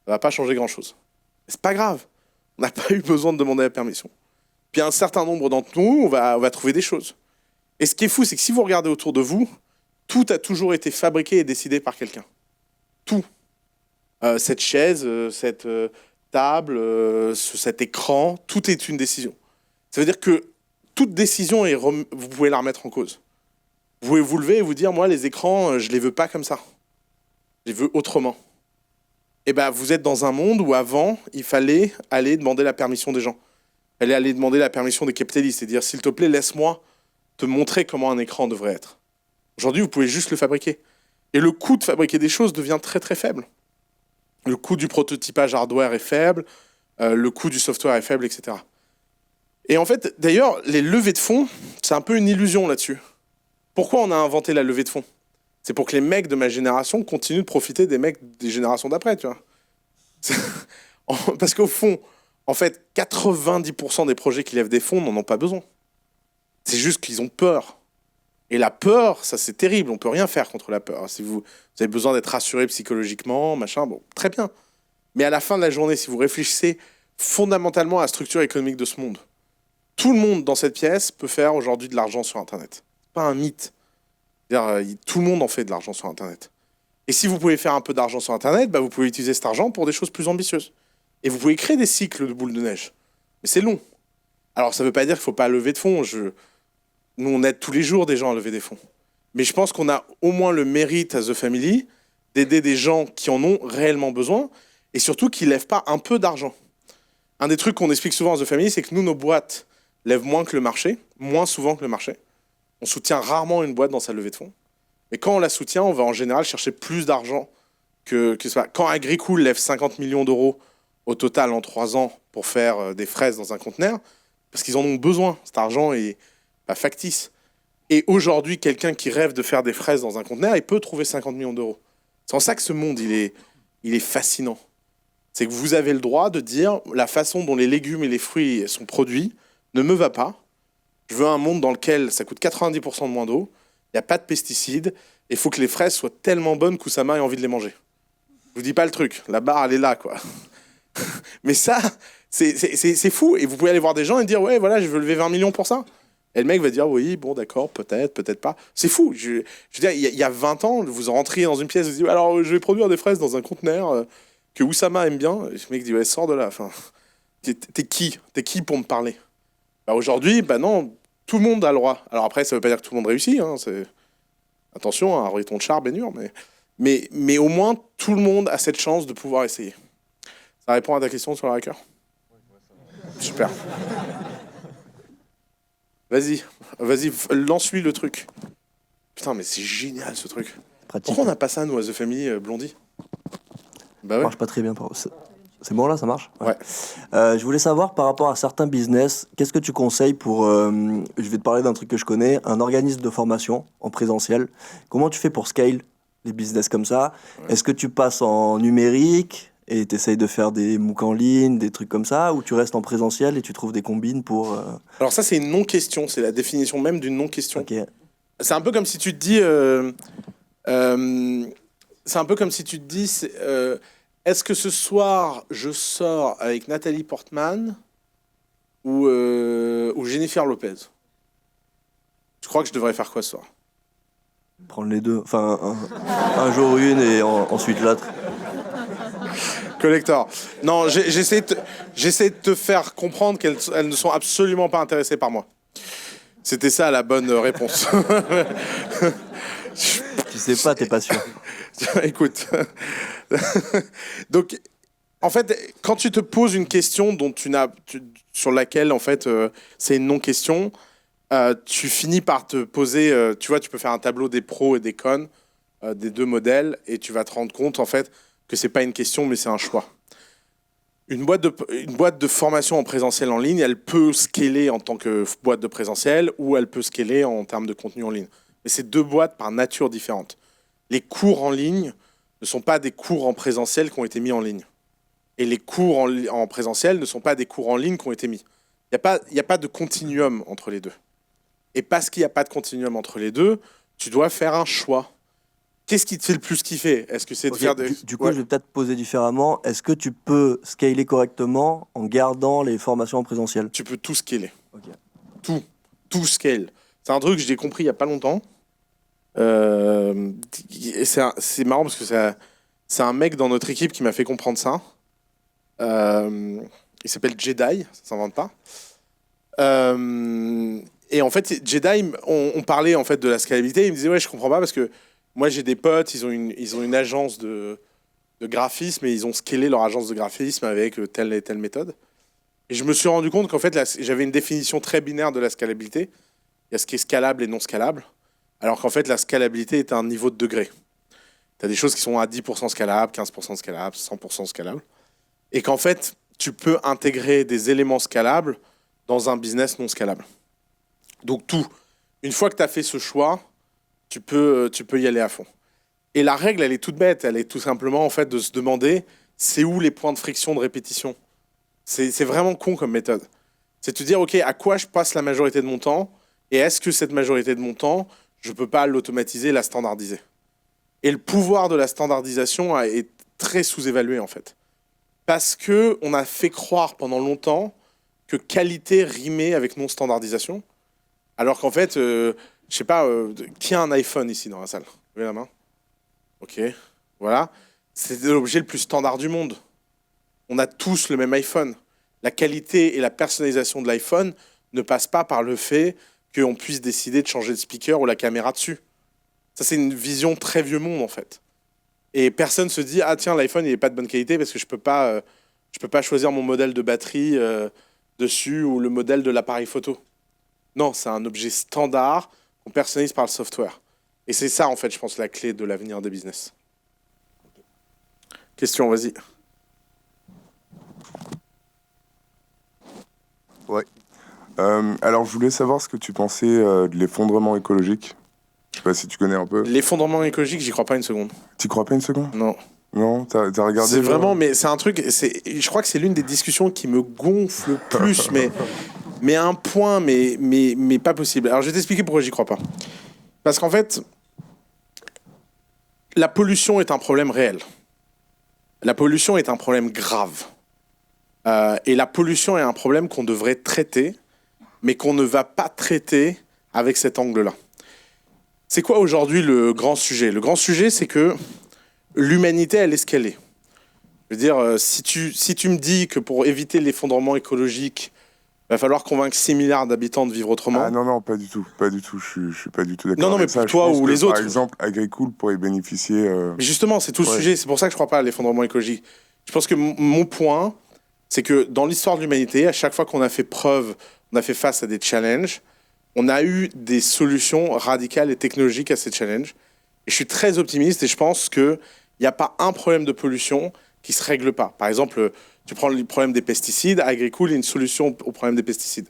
Ça va pas changer grand-chose. C'est pas grave. On n'a pas eu besoin de demander la permission. Puis un certain nombre d'entre nous, on va trouver des choses. Et ce qui est fou, c'est que si vous regardez autour de vous, tout a toujours été fabriqué et décidé par quelqu'un. Tout. Cette chaise, cette table, cet écran, tout est une décision. Ça veut dire que toute décision, vous pouvez la remettre en cause. Vous pouvez vous lever et vous dire, moi, les écrans, je les veux pas comme ça. Je les veux autrement. Et ben, vous êtes dans un monde où avant, il fallait aller demander la permission des gens. Il fallait aller demander la permission des capitalistes et dire, s'il te plaît, laisse-moi te montrer comment un écran devrait être. Aujourd'hui, vous pouvez juste le fabriquer. Et le coût de fabriquer des choses devient très très faible. Le coût du prototypage hardware est faible, le coût du software est faible, etc. Et en fait, d'ailleurs, les levées de fonds, c'est un peu une illusion là-dessus. Pourquoi on a inventé la levée de fonds? C'est pour que les mecs de ma génération continuent de profiter des mecs des générations d'après, tu vois. Parce qu'au fond, en fait, 90% des projets qui lèvent des fonds n'en ont pas besoin. C'est juste qu'ils ont peur. Et la peur, ça c'est terrible, on peut rien faire contre la peur. Si vous avez besoin d'être rassuré psychologiquement, machin, bon, très bien. Mais à la fin de la journée, si vous réfléchissez fondamentalement à la structure économique de ce monde, tout le monde dans cette pièce peut faire aujourd'hui de l'argent sur Internet. C'est pas un mythe. C'est-à-dire, tout le monde en fait de l'argent sur Internet. Et si vous pouvez faire un peu d'argent sur Internet, bah, vous pouvez utiliser cet argent pour des choses plus ambitieuses. Et vous pouvez créer des cycles de boules de neige. Mais c'est long. Alors ça veut pas dire qu'il faut pas lever de fonds. Nous, on aide tous les jours des gens à lever des fonds. Mais je pense qu'on a au moins le mérite à The Family d'aider des gens qui en ont réellement besoin et surtout qui ne lèvent pas un peu d'argent. Un des trucs qu'on explique souvent à The Family, c'est que nous, nos boîtes lèvent moins que le marché, moins souvent que le marché. On soutient rarement une boîte dans sa levée de fonds. Mais quand on la soutient, on va en général chercher plus d'argent que ça. Quand Agricool lève 50 millions d'euros au total en 3 ans pour faire des fraises dans un conteneur, parce qu'ils en ont besoin, cet argent est pas factice. Et aujourd'hui, quelqu'un qui rêve de faire des fraises dans un conteneur, il peut trouver 50 millions d'euros. C'est en ça que ce monde, il est fascinant. C'est que vous avez le droit de dire la façon dont les légumes et les fruits sont produits ne me va pas. Je veux un monde dans lequel ça coûte 90% de moins d'eau, il n'y a pas de pesticides, et il faut que les fraises soient tellement bonnes qu'Oussama ait envie de les manger. Je vous dis pas le truc, la barre, elle est là, quoi. Mais ça, c'est fou. Et vous pouvez aller voir des gens et dire, ouais, voilà, je veux lever 20 millions pour ça. Et le mec va dire, oui, bon, d'accord, peut-être, peut-être pas. C'est fou. Je veux dire, il y a 20 ans, vous rentriez dans une pièce, vous dites, alors, je vais produire des fraises dans un conteneur que Oussama aime bien. Et le mec dit, ouais, sors de là. Enfin, t'es qui? T'es qui pour me parler? Bah, aujourd'hui, bah non, tout le monde a le droit. Alors après, ça veut pas dire que tout le monde réussit. Hein, attention, un ruiton de char, bénure, mais au moins, tout le monde a cette chance de pouvoir essayer. Ça répond à ta question sur le hacker? Super. Vas-y, lance-lui le truc. Putain, mais c'est génial ce truc. Pratique. Pourquoi on n'a pas ça, nous, à The Family, Blondie? Bah Ça ouais. marche pas très bien. C'est bon là, ça marche? Ouais. Je voulais savoir par rapport à certains business, qu'est-ce que tu conseilles pour, je vais te parler d'un truc que je connais, un organisme de formation en présentiel. Comment tu fais pour scale les business comme ça? Ouais. Est-ce que tu passes en numérique et tu essayes de faire des MOOC en ligne, des trucs comme ça, ou tu restes en présentiel et tu trouves des combines pour... Alors ça, c'est une non-question. C'est la définition même d'une non-question. Ok. C'est un peu comme si tu te dis... c'est un peu comme si tu te dis... est-ce que ce soir, je sors avec Nathalie Portman ou Jennifer Lopez? Tu crois que je devrais faire quoi ce soir? Prendre les deux. Enfin, un jour une et ensuite l'autre. Collector. Non, j'essaie de te faire comprendre qu'elles ne sont absolument pas intéressées par moi. C'était ça la bonne réponse. Tu sais pas, t'es pas sûr. Écoute. Donc, en fait, quand tu te poses une question sur laquelle, en fait, c'est une non-question, tu finis par te poser... tu vois, tu peux faire un tableau des pros et des cons, des deux modèles, et tu vas te rendre compte, en fait, que c'est pas une question, mais c'est un choix. Une boîte de formation en présentiel en ligne, elle peut scaler en tant que boîte de présentiel ou elle peut scaler en termes de contenu en ligne. Mais c'est deux boîtes par nature différentes. Les cours en ligne ne sont pas des cours en présentiel qui ont été mis en ligne. Et les cours en présentiel ne sont pas des cours en ligne qui ont été mis. Il n'y a pas de continuum entre les deux. Et parce qu'il n'y a pas de continuum entre les deux, tu dois faire un choix. qu'est-ce qui te fait le plus kiffer? Est-ce que c'est de Ok, faire des... du coup, Ouais. je vais peut-être poser différemment. Est-ce que tu peux scaler correctement en gardant les formations en présentiel? Tu peux tout scaler. Ok. Tout scale. C'est un truc que j'ai compris il y a pas longtemps. Et c'est marrant parce que c'est un mec dans notre équipe qui m'a fait comprendre ça. Il s'appelle Jedi, ça s'invente pas. Et en fait, Jedi, on parlait en fait de la scalabilité. Il me disait ouais, je comprends pas parce que moi j'ai des potes, ils ont une agence de graphisme et ils ont scalé leur agence de graphisme avec telle et telle méthode. Et je me suis rendu compte qu'en fait, j'avais une définition très binaire de la scalabilité. Il y a ce qui est scalable et non scalable. Alors qu'en fait, la scalabilité est un niveau de degré. Tu as des choses qui sont à 10% scalables, 15% scalables, 100% scalables. Et qu'en fait, tu peux intégrer des éléments scalables dans un business non scalable. Donc tout. Une fois que tu as fait ce choix, tu peux y aller à fond. Et la règle, elle est toute bête. Elle est tout simplement en fait de se demander c'est où les points de friction de répétition. C'est vraiment con comme méthode. C'est de te dire, OK, à quoi je passe la majorité de mon temps et est-ce que cette majorité de mon temps, je ne peux pas l'automatiser, la standardiser? Et le pouvoir de la standardisation est très sous-évalué en fait. Parce qu'on a fait croire pendant longtemps que qualité rimait avec non-standardisation. Alors qu'en fait, je sais pas, qui a un iPhone ici dans la salle? Levez la main. OK, voilà. C'est l'objet le plus standard du monde. On a tous le même iPhone. La qualité et la personnalisation de l'iPhone ne passent pas par le fait qu'on puisse décider de changer de speaker ou la caméra dessus. Ça, c'est une vision très vieux monde, en fait. Et personne se dit, ah tiens, l'iPhone, il n'est pas de bonne qualité parce que je peux pas choisir mon modèle de batterie dessus ou le modèle de l'appareil photo. Non, c'est un objet standard qu'on personnalise par le software. Et c'est ça, en fait, je pense, la clé de l'avenir des business. Question, vas-y. Ouais. Alors, je voulais savoir ce que tu pensais de l'effondrement écologique. Je sais pas si tu connais un peu. L'effondrement écologique, j'y crois pas une seconde. Tu crois pas une seconde? Non. Non, t'as regardé. C'est vraiment, mais c'est un truc, je crois que c'est l'une des discussions qui me gonfle le plus, mais à un point, mais pas possible. Alors, je vais t'expliquer pourquoi j'y crois pas. Parce qu'en fait, la pollution est un problème réel. La pollution est un problème grave. Et la pollution est un problème qu'on devrait traiter, mais qu'on ne va pas traiter avec cet angle-là. C'est quoi aujourd'hui le grand sujet? Le grand sujet, c'est que l'humanité, elle est ce qu'elle est. Je veux dire, si tu me dis que pour éviter l'effondrement écologique, il va falloir convaincre 6 milliards d'habitants de vivre autrement. Ah non, pas du tout. Pas du tout. Je suis pas du tout d'accord. Non, mais avec ça. pour toi Je pense ou que, les autres. Par exemple, Agricool pourrait bénéficier. Mais justement, c'est tout le Ouais. sujet. C'est pour ça que je ne crois pas à l'effondrement écologique. Je pense que mon point, c'est que dans l'histoire de l'humanité, à chaque fois qu'on a fait preuve, on a fait face à des challenges, on a eu des solutions radicales et technologiques à ces challenges. Et je suis très optimiste et je pense qu'il n'y a pas un problème de pollution qui ne se règle pas. Par exemple, tu prends le problème des pesticides, Agricool est une solution au problème des pesticides.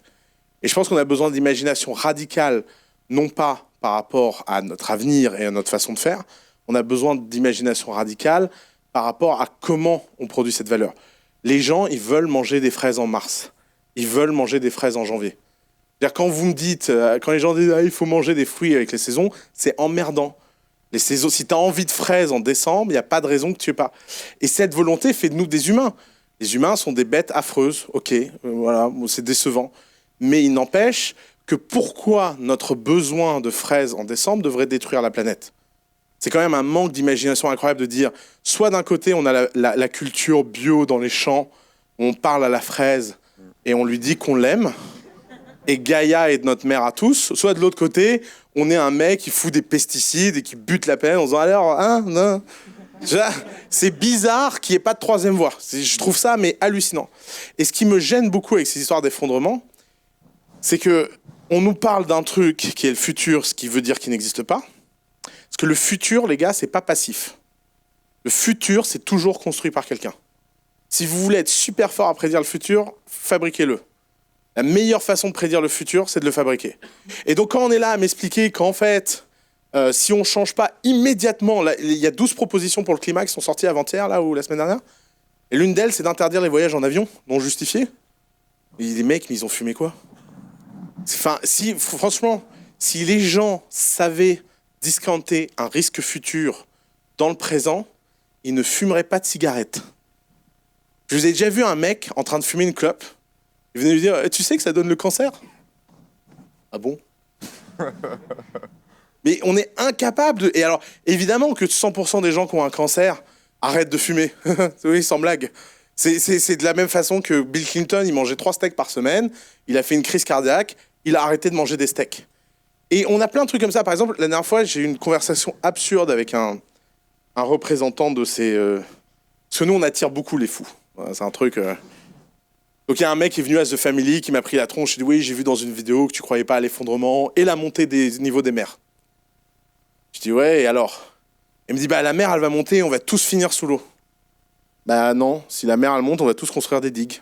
Et je pense qu'on a besoin d'imagination radicale, non pas par rapport à notre avenir et à notre façon de faire, on a besoin d'imagination radicale par rapport à comment on produit cette valeur. Les gens, ils veulent manger des fraises en mars. Ils veulent manger des fraises en janvier. C'est-à-dire, quand vous me dites, quand les gens disent il faut manger des fruits avec les saisons, c'est emmerdant. Les saisons, si tu as envie de fraises en décembre, il n'y a pas de raison que tu aies pas. Et cette volonté fait de nous des humains. Les humains sont des bêtes affreuses, ok, voilà, c'est décevant. Mais il n'empêche que pourquoi notre besoin de fraises en décembre devrait détruire la planète? C'est quand même un manque d'imagination incroyable de dire, soit d'un côté on a la culture bio dans les champs, où on parle à la fraise et on lui dit qu'on l'aime, et Gaïa est notre mère à tous, soit de l'autre côté, on est un mec qui fout des pesticides et qui bute la planète en disant alors, hein, non. C'est bizarre qu'il n'y ait pas de troisième voie. Je trouve ça mais hallucinant. Et ce qui me gêne beaucoup avec ces histoires d'effondrement, c'est que on nous parle d'un truc qui est le futur, ce qui veut dire qu'il n'existe pas. Parce que le futur, les gars, c'est pas passif. Le futur, c'est toujours construit par quelqu'un. Si vous voulez être super fort à prédire le futur, fabriquez-le. La meilleure façon de prédire le futur, c'est de le fabriquer. Et donc, quand on est là à m'expliquer qu'en fait, si on ne change pas immédiatement, là, il y a 12 propositions pour le climat qui sont sorties avant-hier, là, ou la semaine dernière, et l'une d'elles, c'est d'interdire les voyages en avion, non justifiés. Mais les mecs, mais ils ont fumé quoi? Enfin, franchement, si les gens savaient discounter un risque futur dans le présent, il ne fumerait pas de cigarette. Je vous ai déjà vu un mec en train de fumer une clope. Il venait lui dire « Tu sais que ça donne le cancer ?» Ah bon? Mais on est incapable de... Et alors, évidemment que 100% des gens qui ont un cancer arrêtent de fumer. Oui, sans blague. C'est de la même façon que Bill Clinton, il mangeait 3 steaks par semaine, il a fait une crise cardiaque, il a arrêté de manger des steaks. Et on a plein de trucs comme ça. Par exemple, la dernière fois, j'ai eu une conversation absurde avec un représentant de ces... Parce que nous, on attire beaucoup les fous. Voilà, c'est un truc... Donc il y a un mec qui est venu à The Family qui m'a pris la tronche. Il dit oui, j'ai vu dans une vidéo que tu croyais pas à l'effondrement et la montée des niveaux des mers. Je dis ouais, et alors? Il me dit bah la mer elle va monter et on va tous finir sous l'eau. Bah non, si la mer elle monte, on va tous construire des digues.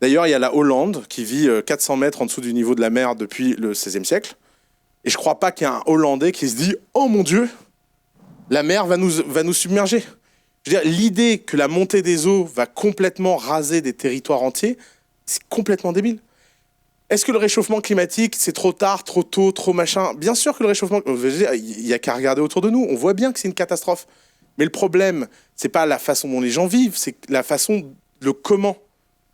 D'ailleurs, il y a la Hollande qui vit 400 mètres en dessous du niveau de la mer depuis le XVIe siècle. Et je crois pas qu'il y a un Hollandais qui se dit oh mon Dieu, la mer va nous submerger. Je veux dire, l'idée que la montée des eaux va complètement raser des territoires entiers, c'est complètement débile. Est-ce que le réchauffement climatique, c'est trop tard, trop tôt, trop machin? Bien sûr que le réchauffement... Il n'y a qu'à regarder autour de nous. On voit bien que c'est une catastrophe. Mais le problème, c'est pas la façon dont les gens vivent, c'est la façon, le comment,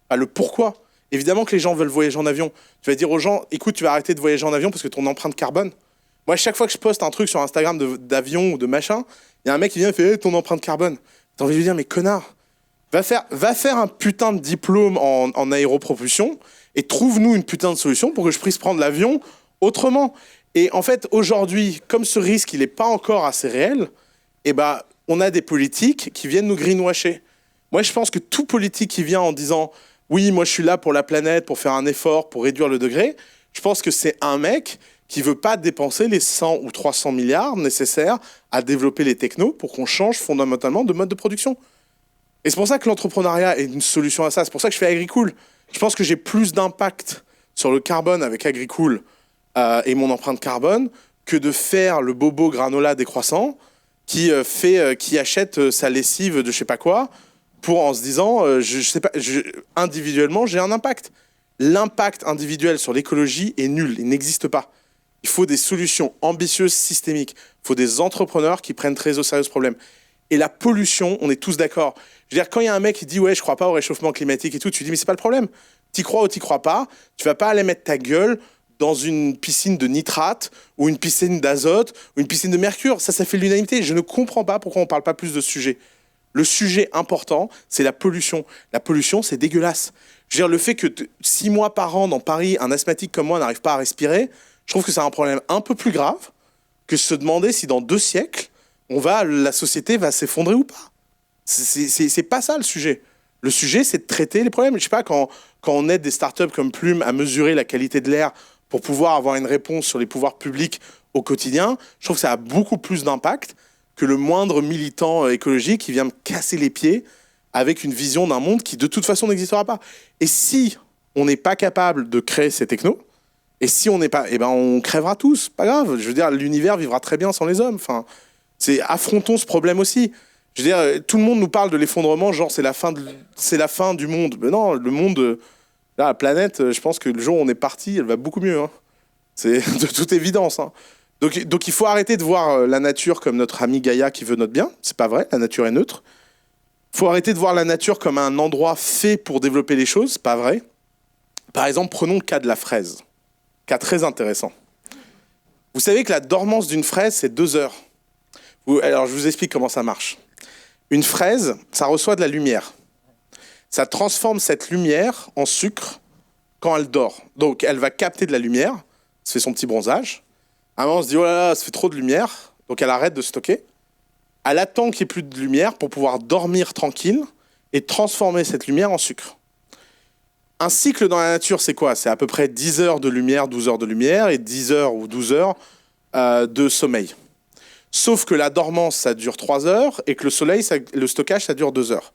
pas le pourquoi. Évidemment que les gens veulent voyager en avion. Tu vas dire aux gens, écoute, tu vas arrêter de voyager en avion parce que ton empreinte carbone... Moi, chaque fois que je poste un truc sur Instagram d'avion ou de machin, il y a un mec qui vient et fait hey, ton empreinte carbone. T'as envie de lui dire, mais connard, va faire un putain de diplôme en aéropropulsion et trouve-nous une putain de solution pour que je puisse prendre l'avion autrement. Et en fait, aujourd'hui, comme ce risque, il n'est pas encore assez réel, eh ben, on a des politiques qui viennent nous greenwasher. Moi, je pense que tout politique qui vient en disant « Oui, moi, je suis là pour la planète, pour faire un effort, pour réduire le degré », je pense que c'est un mec qui veut pas dépenser les 100 ou 300 milliards nécessaires à développer les technos pour qu'on change fondamentalement de mode de production. Et c'est pour ça que l'entrepreneuriat est une solution à ça. C'est pour ça que je fais Agricool. Je pense que j'ai plus d'impact sur le carbone avec Agricool et mon empreinte carbone que de faire le bobo granola décroissant qui achète sa lessive de je sais pas quoi pour en se disant je sais pas, individuellement j'ai un impact. L'impact individuel sur l'écologie est nul, il n'existe pas. Il faut des solutions ambitieuses, systémiques. Il faut des entrepreneurs qui prennent très au sérieux ce problème. Et la pollution, on est tous d'accord. Je veux dire, quand il y a un mec qui dit « Ouais, je crois pas au réchauffement climatique et tout », tu dis « Mais c'est pas le problème. T'y crois ou t'y crois pas, tu vas pas aller mettre ta gueule dans une piscine de nitrate ou une piscine d'azote ou une piscine de mercure. Ça fait l'unanimité. Je ne comprends pas pourquoi on parle pas plus de ce sujet. Le sujet important, c'est la pollution. La pollution, c'est dégueulasse. Je veux dire, le fait que 6 mois par an dans Paris, un asthmatique comme moi n'arrive pas à respirer, je trouve que c'est un problème un peu plus grave que se demander si dans 2 siècles, la société va s'effondrer ou pas. C'est pas ça le sujet. Le sujet, c'est de traiter les problèmes. Je sais pas, quand on aide des startups comme Plume à mesurer la qualité de l'air pour pouvoir avoir une réponse sur les pouvoirs publics au quotidien, je trouve que ça a beaucoup plus d'impact que le moindre militant écologique qui vient me casser les pieds avec une vision d'un monde qui de toute façon n'existera pas. Et si on n'est pas capable de créer ces technos, et si on n'est pas, eh ben on crèvera tous, pas grave. Je veux dire, l'univers vivra très bien sans les hommes. Enfin, affrontons ce problème aussi. Je veux dire, tout le monde nous parle de l'effondrement, genre c'est la fin du monde. Mais non, le monde, là, la planète, je pense que le jour où on est parti, elle va beaucoup mieux. Hein. C'est de toute évidence. Hein. Donc il faut arrêter de voir la nature comme notre ami Gaïa qui veut notre bien. C'est pas vrai, la nature est neutre. Il faut arrêter de voir la nature comme un endroit fait pour développer les choses. C'est pas vrai. Par exemple, prenons le cas de la fraise. Cas très intéressant. Vous savez que la dormance d'une fraise, c'est 2 heures. Alors, je vous explique comment ça marche. Une fraise, ça reçoit de la lumière. Ça transforme cette lumière en sucre quand elle dort. Donc, elle va capter de la lumière, ça fait son petit bronzage. À un moment, on se dit, oh là là, ça fait trop de lumière. Donc, elle arrête de stocker. Elle attend qu'il n'y ait plus de lumière pour pouvoir dormir tranquille et transformer cette lumière en sucre. Un cycle dans la nature, c'est quoi? C'est à peu près 10 heures de lumière, 12 heures de lumière et 10 heures ou 12 heures de sommeil. Sauf que la dormance, ça dure 3 heures et que le stockage, ça dure 2 heures.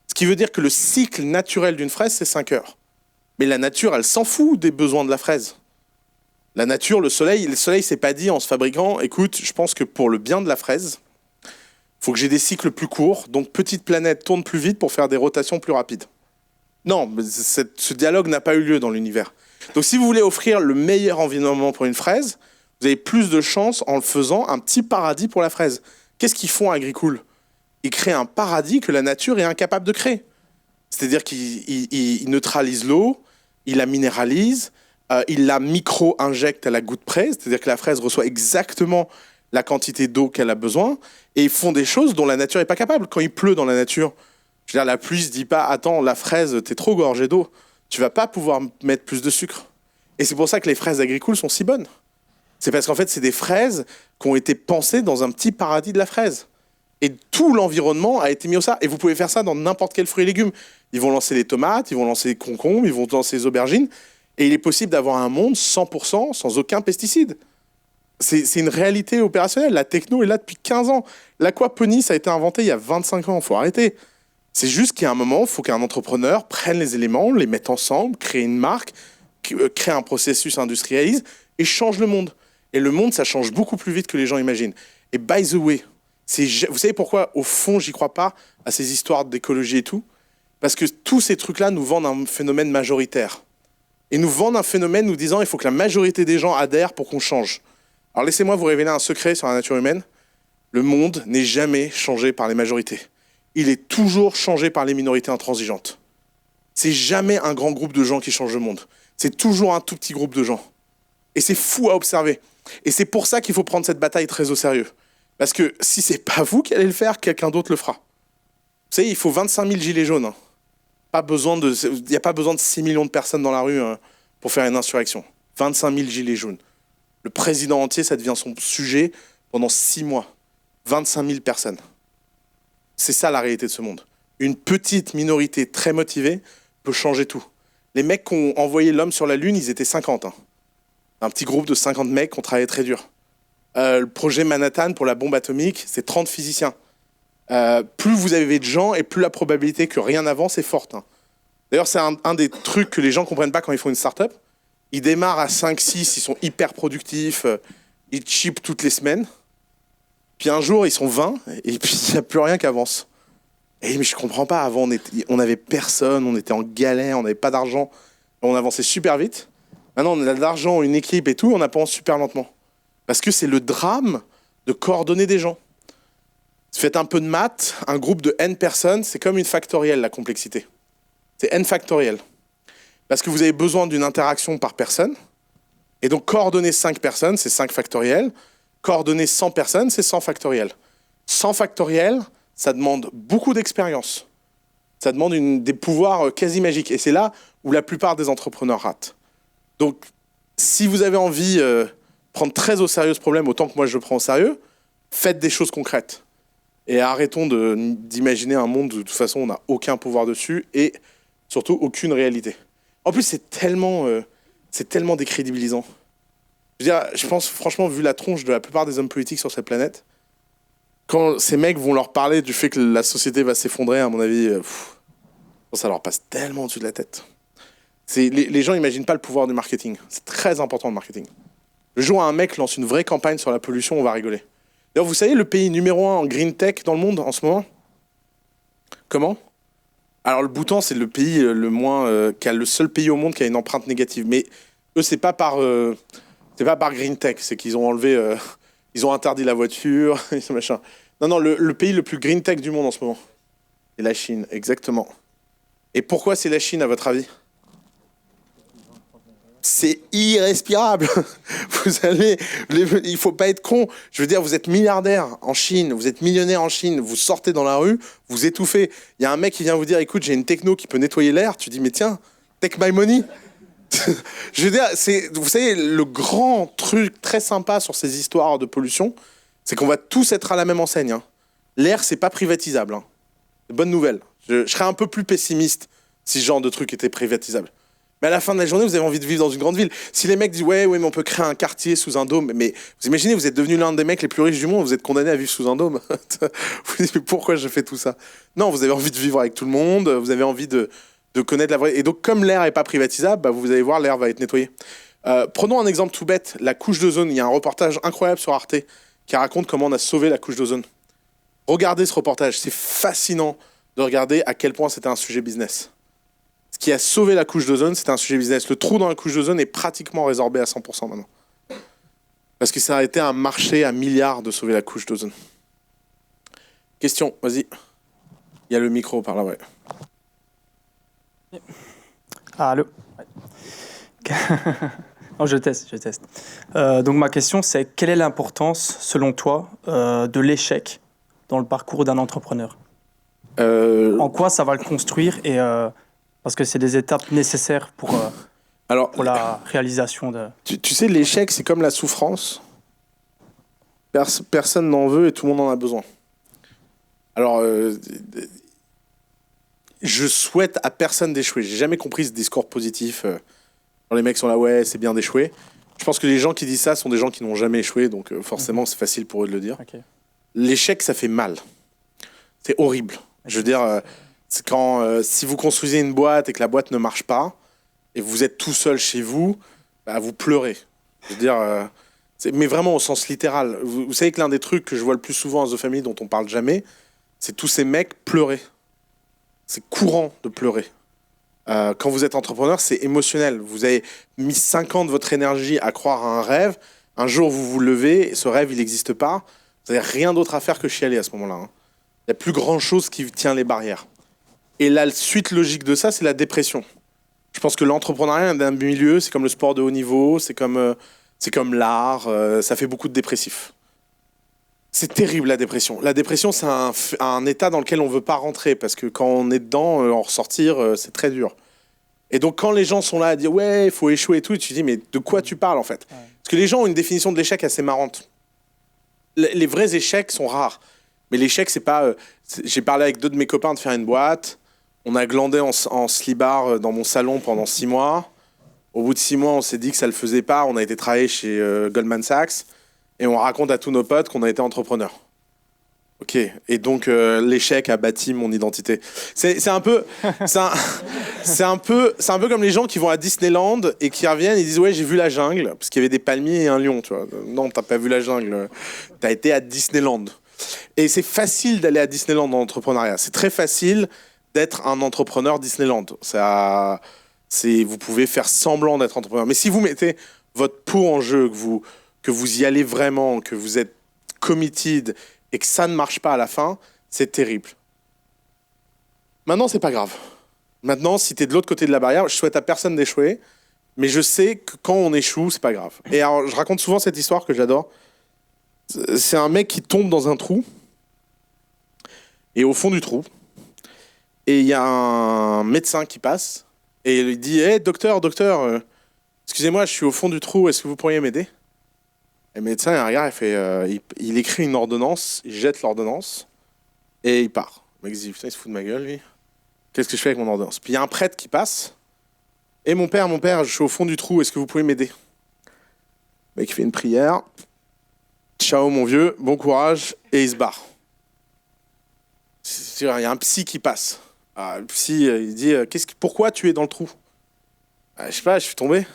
Ce qui veut dire que le cycle naturel d'une fraise, c'est 5 heures. Mais la nature, elle s'en fout des besoins de la fraise. La nature, le soleil s'est pas dit en se fabriquant, écoute, je pense que pour le bien de la fraise, il faut que j'ai des cycles plus courts, donc petite planète tourne plus vite pour faire des rotations plus rapides. Non, mais ce dialogue n'a pas eu lieu dans l'univers. Donc si vous voulez offrir le meilleur environnement pour une fraise, Vous avez plus de chances en le faisant un petit paradis pour la fraise. Qu'est-ce qu'ils font à Agricool? Ils créent un paradis que la nature est incapable de créer. C'est-à-dire qu'ils neutralisent l'eau, ils la minéralisent, ils la micro-injectent à la goutte près, c'est-à-dire que la fraise reçoit exactement la quantité d'eau qu'elle a besoin, et ils font des choses dont la nature n'est pas capable. Quand il pleut dans la nature, je veux dire, la pluie se dit pas « Attends, la fraise, t'es trop gorgée d'eau, tu vas pas pouvoir mettre plus de sucre ». Et c'est pour ça que les fraises agricoles sont si bonnes. C'est parce qu'en fait, c'est des fraises qui ont été pensées dans un petit paradis de la fraise. Et tout l'environnement a été mis au ça. Et vous pouvez faire ça dans n'importe quel fruit et légumes. Ils vont lancer les tomates, ils vont lancer les concombres, ils vont lancer les aubergines. Et il est possible d'avoir un monde 100% sans aucun pesticide. C'est une réalité opérationnelle. La techno est là depuis 15 ans. L'aquaponie, ça a été inventé il y a 25 ans. Il faut arrêter. C'est juste qu'il y a un moment, il faut qu'un entrepreneur prenne les éléments, les mette ensemble, crée une marque, crée un processus, industrialise et change le monde. Et le monde, ça change beaucoup plus vite que les gens imaginent. Et by the way, vous savez pourquoi, au fond, j'y crois pas à ces histoires d'écologie et tout? Parce que tous ces trucs-là nous vendent un phénomène majoritaire. Et nous vendent un phénomène nous disant il faut que la majorité des gens adhèrent pour qu'on change. Alors laissez-moi vous révéler un secret sur la nature humaine. Le monde n'est jamais changé par les majorités. Il est toujours changé par les minorités intransigeantes. C'est jamais un grand groupe de gens qui changent le monde. C'est toujours un tout petit groupe de gens. Et c'est fou à observer. Et c'est pour ça qu'il faut prendre cette bataille très au sérieux. Parce que si c'est pas vous qui allez le faire, quelqu'un d'autre le fera. Vous savez, il faut 25 000 gilets jaunes. Hein. Il n'y a pas besoin de 6 millions de personnes dans la rue pour faire une insurrection. 25 000 gilets jaunes. Le président entier, ça devient son sujet pendant 6 mois. 25 000 personnes. C'est ça la réalité de ce monde. Une petite minorité très motivée peut changer tout. Les mecs qui ont envoyé l'homme sur la Lune, ils étaient 50. Hein. Un petit groupe de 50 mecs qui ont travaillé très dur. Le projet Manhattan pour la bombe atomique, c'est 30 physiciens. Plus vous avez de gens et plus la probabilité que rien n'avance est forte. Hein. D'ailleurs, c'est un des trucs que les gens ne comprennent pas quand ils font une start-up. Ils démarrent à 5-6, ils sont hyper productifs, ils chippent toutes les semaines. Puis un jour, ils sont 20 et puis il n'y a plus rien qui avance. Et mais je comprends pas, avant on n'avait personne, on était en galère, on n'avait pas d'argent, on avançait super vite. Maintenant, on a de l'argent, une équipe et tout, on avance super lentement. Parce que c'est le drame de coordonner des gens. Faites un peu de maths, un groupe de n personnes, c'est comme une factorielle, la complexité. C'est n factoriel. Parce que vous avez besoin d'une interaction par personne. Et donc, coordonner 5 personnes, c'est 5 factoriel. Coordonner 100 personnes, c'est 100 factoriel. 100 factoriel, ça demande beaucoup d'expérience. Ça demande des pouvoirs quasi magiques. Et c'est là où la plupart des entrepreneurs ratent. Donc, si vous avez envie de prendre très au sérieux ce problème, autant que moi je le prends au sérieux, faites des choses concrètes. Et arrêtons d'imaginer un monde où, de toute façon, on n'a aucun pouvoir dessus et surtout aucune réalité. En plus, c'est tellement décrédibilisant. Je pense, franchement, vu la tronche de la plupart des hommes politiques sur cette planète, quand ces mecs vont leur parler du fait que la société va s'effondrer, à mon avis, ça leur passe tellement au-dessus de la tête. Les gens n'imaginent pas le pouvoir du marketing. C'est très important, le marketing. Le jour où un mec lance une vraie campagne sur la pollution, on va rigoler. D'ailleurs, vous savez, le pays numéro 1 en green tech dans le monde en ce moment? Comment? Alors, le Bhoutan, c'est le pays le seul pays au monde qui a une empreinte négative. Mais eux, c'est pas par green tech, c'est qu'ils ont enlevé, ils ont interdit la voiture, machin. Non, le pays le plus green tech du monde en ce moment, c'est la Chine, exactement. Et pourquoi c'est la Chine, à votre avis? C'est irrespirable. Il faut pas être con. Je veux dire, vous êtes milliardaire en Chine, vous êtes millionnaire en Chine, vous sortez dans la rue, vous étouffez. Il y a un mec qui vient vous dire, écoute, j'ai une techno qui peut nettoyer l'air. Tu dis, mais tiens, take my money. Je veux dire, vous savez, le grand truc très sympa sur ces histoires de pollution, c'est qu'on va tous être à la même enseigne. Hein. L'air, c'est pas privatisable. Hein. Bonne nouvelle. Je serais un peu plus pessimiste si ce genre de truc était privatisable. Mais à la fin de la journée, vous avez envie de vivre dans une grande ville. Si les mecs disent ouais, mais on peut créer un quartier sous un dôme, mais vous imaginez, vous êtes devenu l'un des mecs les plus riches du monde, vous êtes condamné à vivre sous un dôme. Vous vous dites mais pourquoi je fais tout ça? Non, vous avez envie de vivre avec tout le monde, vous avez envie de connaître la vraie. Et donc, comme l'air n'est pas privatisable, vous allez voir, l'air va être nettoyé. Prenons un exemple tout bête, la couche d'ozone. Il y a un reportage incroyable sur Arte qui raconte comment on a sauvé la couche d'ozone. Regardez ce reportage, c'est fascinant de regarder à quel point c'était un sujet business. Ce qui a sauvé la couche d'ozone, c'était un sujet business. Le trou dans la couche d'ozone est pratiquement résorbé à 100% maintenant. Parce que ça a été un marché à milliards de sauver la couche d'ozone. Question, vas-y. Il y a le micro par là, ouais. Allô. Non, je teste. Donc ma question, c'est quelle est l'importance, selon toi, de l'échec dans le parcours d'un entrepreneur? En quoi ça va le construire parce que c'est des étapes nécessaires pour la réalisation de... Tu sais, l'échec, c'est comme la souffrance. Personne n'en veut et tout le monde en a besoin. Alors, je souhaite à personne d'échouer. J'ai jamais compris ce discours positif. Quand les mecs sont là, ouais, c'est bien d'échouer. Je pense que les gens qui disent ça sont des gens qui n'ont jamais échoué, donc forcément, c'est facile pour eux de le dire. Okay. L'échec, ça fait mal. C'est horrible. Je veux dire, c'est quand si vous construisez une boîte et que la boîte ne marche pas, et vous êtes tout seul chez vous, bah, vous pleurez. Je veux dire, mais vraiment au sens littéral. Vous savez que l'un des trucs que je vois le plus souvent à The Family, dont on parle jamais, c'est tous ces mecs pleurer. C'est courant de pleurer. Quand vous êtes entrepreneur, c'est émotionnel. Vous avez mis 5 ans de votre énergie à croire à un rêve. Un jour, vous vous levez, ce rêve, il n'existe pas. Vous n'avez rien d'autre à faire que chialer à ce moment-là. Hein. Il n'y a plus grand-chose qui tient les barrières. Et la suite logique de ça, c'est la dépression. Je pense que l'entrepreneuriat d'un milieu, c'est comme le sport de haut niveau, c'est comme l'art, ça fait beaucoup de dépressifs. C'est terrible la dépression. La dépression, c'est un état dans lequel on ne veut pas rentrer, parce que quand on est dedans, en ressortir, c'est très dur. Et donc quand les gens sont là à dire « ouais, il faut échouer et tout », tu te dis « mais de quoi tu parles en fait ?» Parce que les gens ont une définition de l'échec assez marrante. Les vrais échecs sont rares. Mais l'échec, c'est pas... j'ai parlé avec 2 de mes copains de faire une boîte. On a glandé en slibard dans mon salon pendant 6 mois. Au bout de 6 mois, on s'est dit que ça le faisait pas. On a été travailler chez Goldman Sachs. Et on raconte à tous nos potes qu'on a été entrepreneurs. Ok. Et donc, l'échec a bâti mon identité. C'est un peu comme les gens qui vont à Disneyland et qui reviennent et disent « ouais, j'ai vu la jungle », parce qu'il y avait des palmiers et un lion, tu vois. Non, t'as pas vu la jungle. T'as été à Disneyland. Et c'est facile d'aller à Disneyland dans l'entrepreneuriat. C'est très facile d'être un entrepreneur Disneyland. Vous pouvez faire semblant d'être entrepreneur. Mais si vous mettez votre peau en jeu, que vous y allez vraiment, que vous êtes committed et que ça ne marche pas à la fin, c'est terrible. Maintenant, c'est pas grave. Maintenant, si tu es de l'autre côté de la barrière, je souhaite à personne d'échouer, mais je sais que quand on échoue, c'est pas grave. Et alors, je raconte souvent cette histoire que j'adore. C'est un mec qui tombe dans un trou, et au fond du trou, et il y a un médecin qui passe, et il dit « hey, docteur, excusez-moi, je suis au fond du trou, est-ce que vous pourriez m'aider ?» Et le médecin, il regarde, il écrit une ordonnance, il jette l'ordonnance, et il part. Le mec se dit, putain, il se fout de ma gueule, lui. Qu'est-ce que je fais avec mon ordonnance? Puis il y a un prêtre qui passe, et mon père, je suis au fond du trou, est-ce que vous pouvez m'aider? Le mec fait une prière, ciao mon vieux, bon courage, et il se barre. Il y a un psy qui passe. Le psy, il dit, pourquoi tu es dans le trou? Je sais pas, je suis tombé.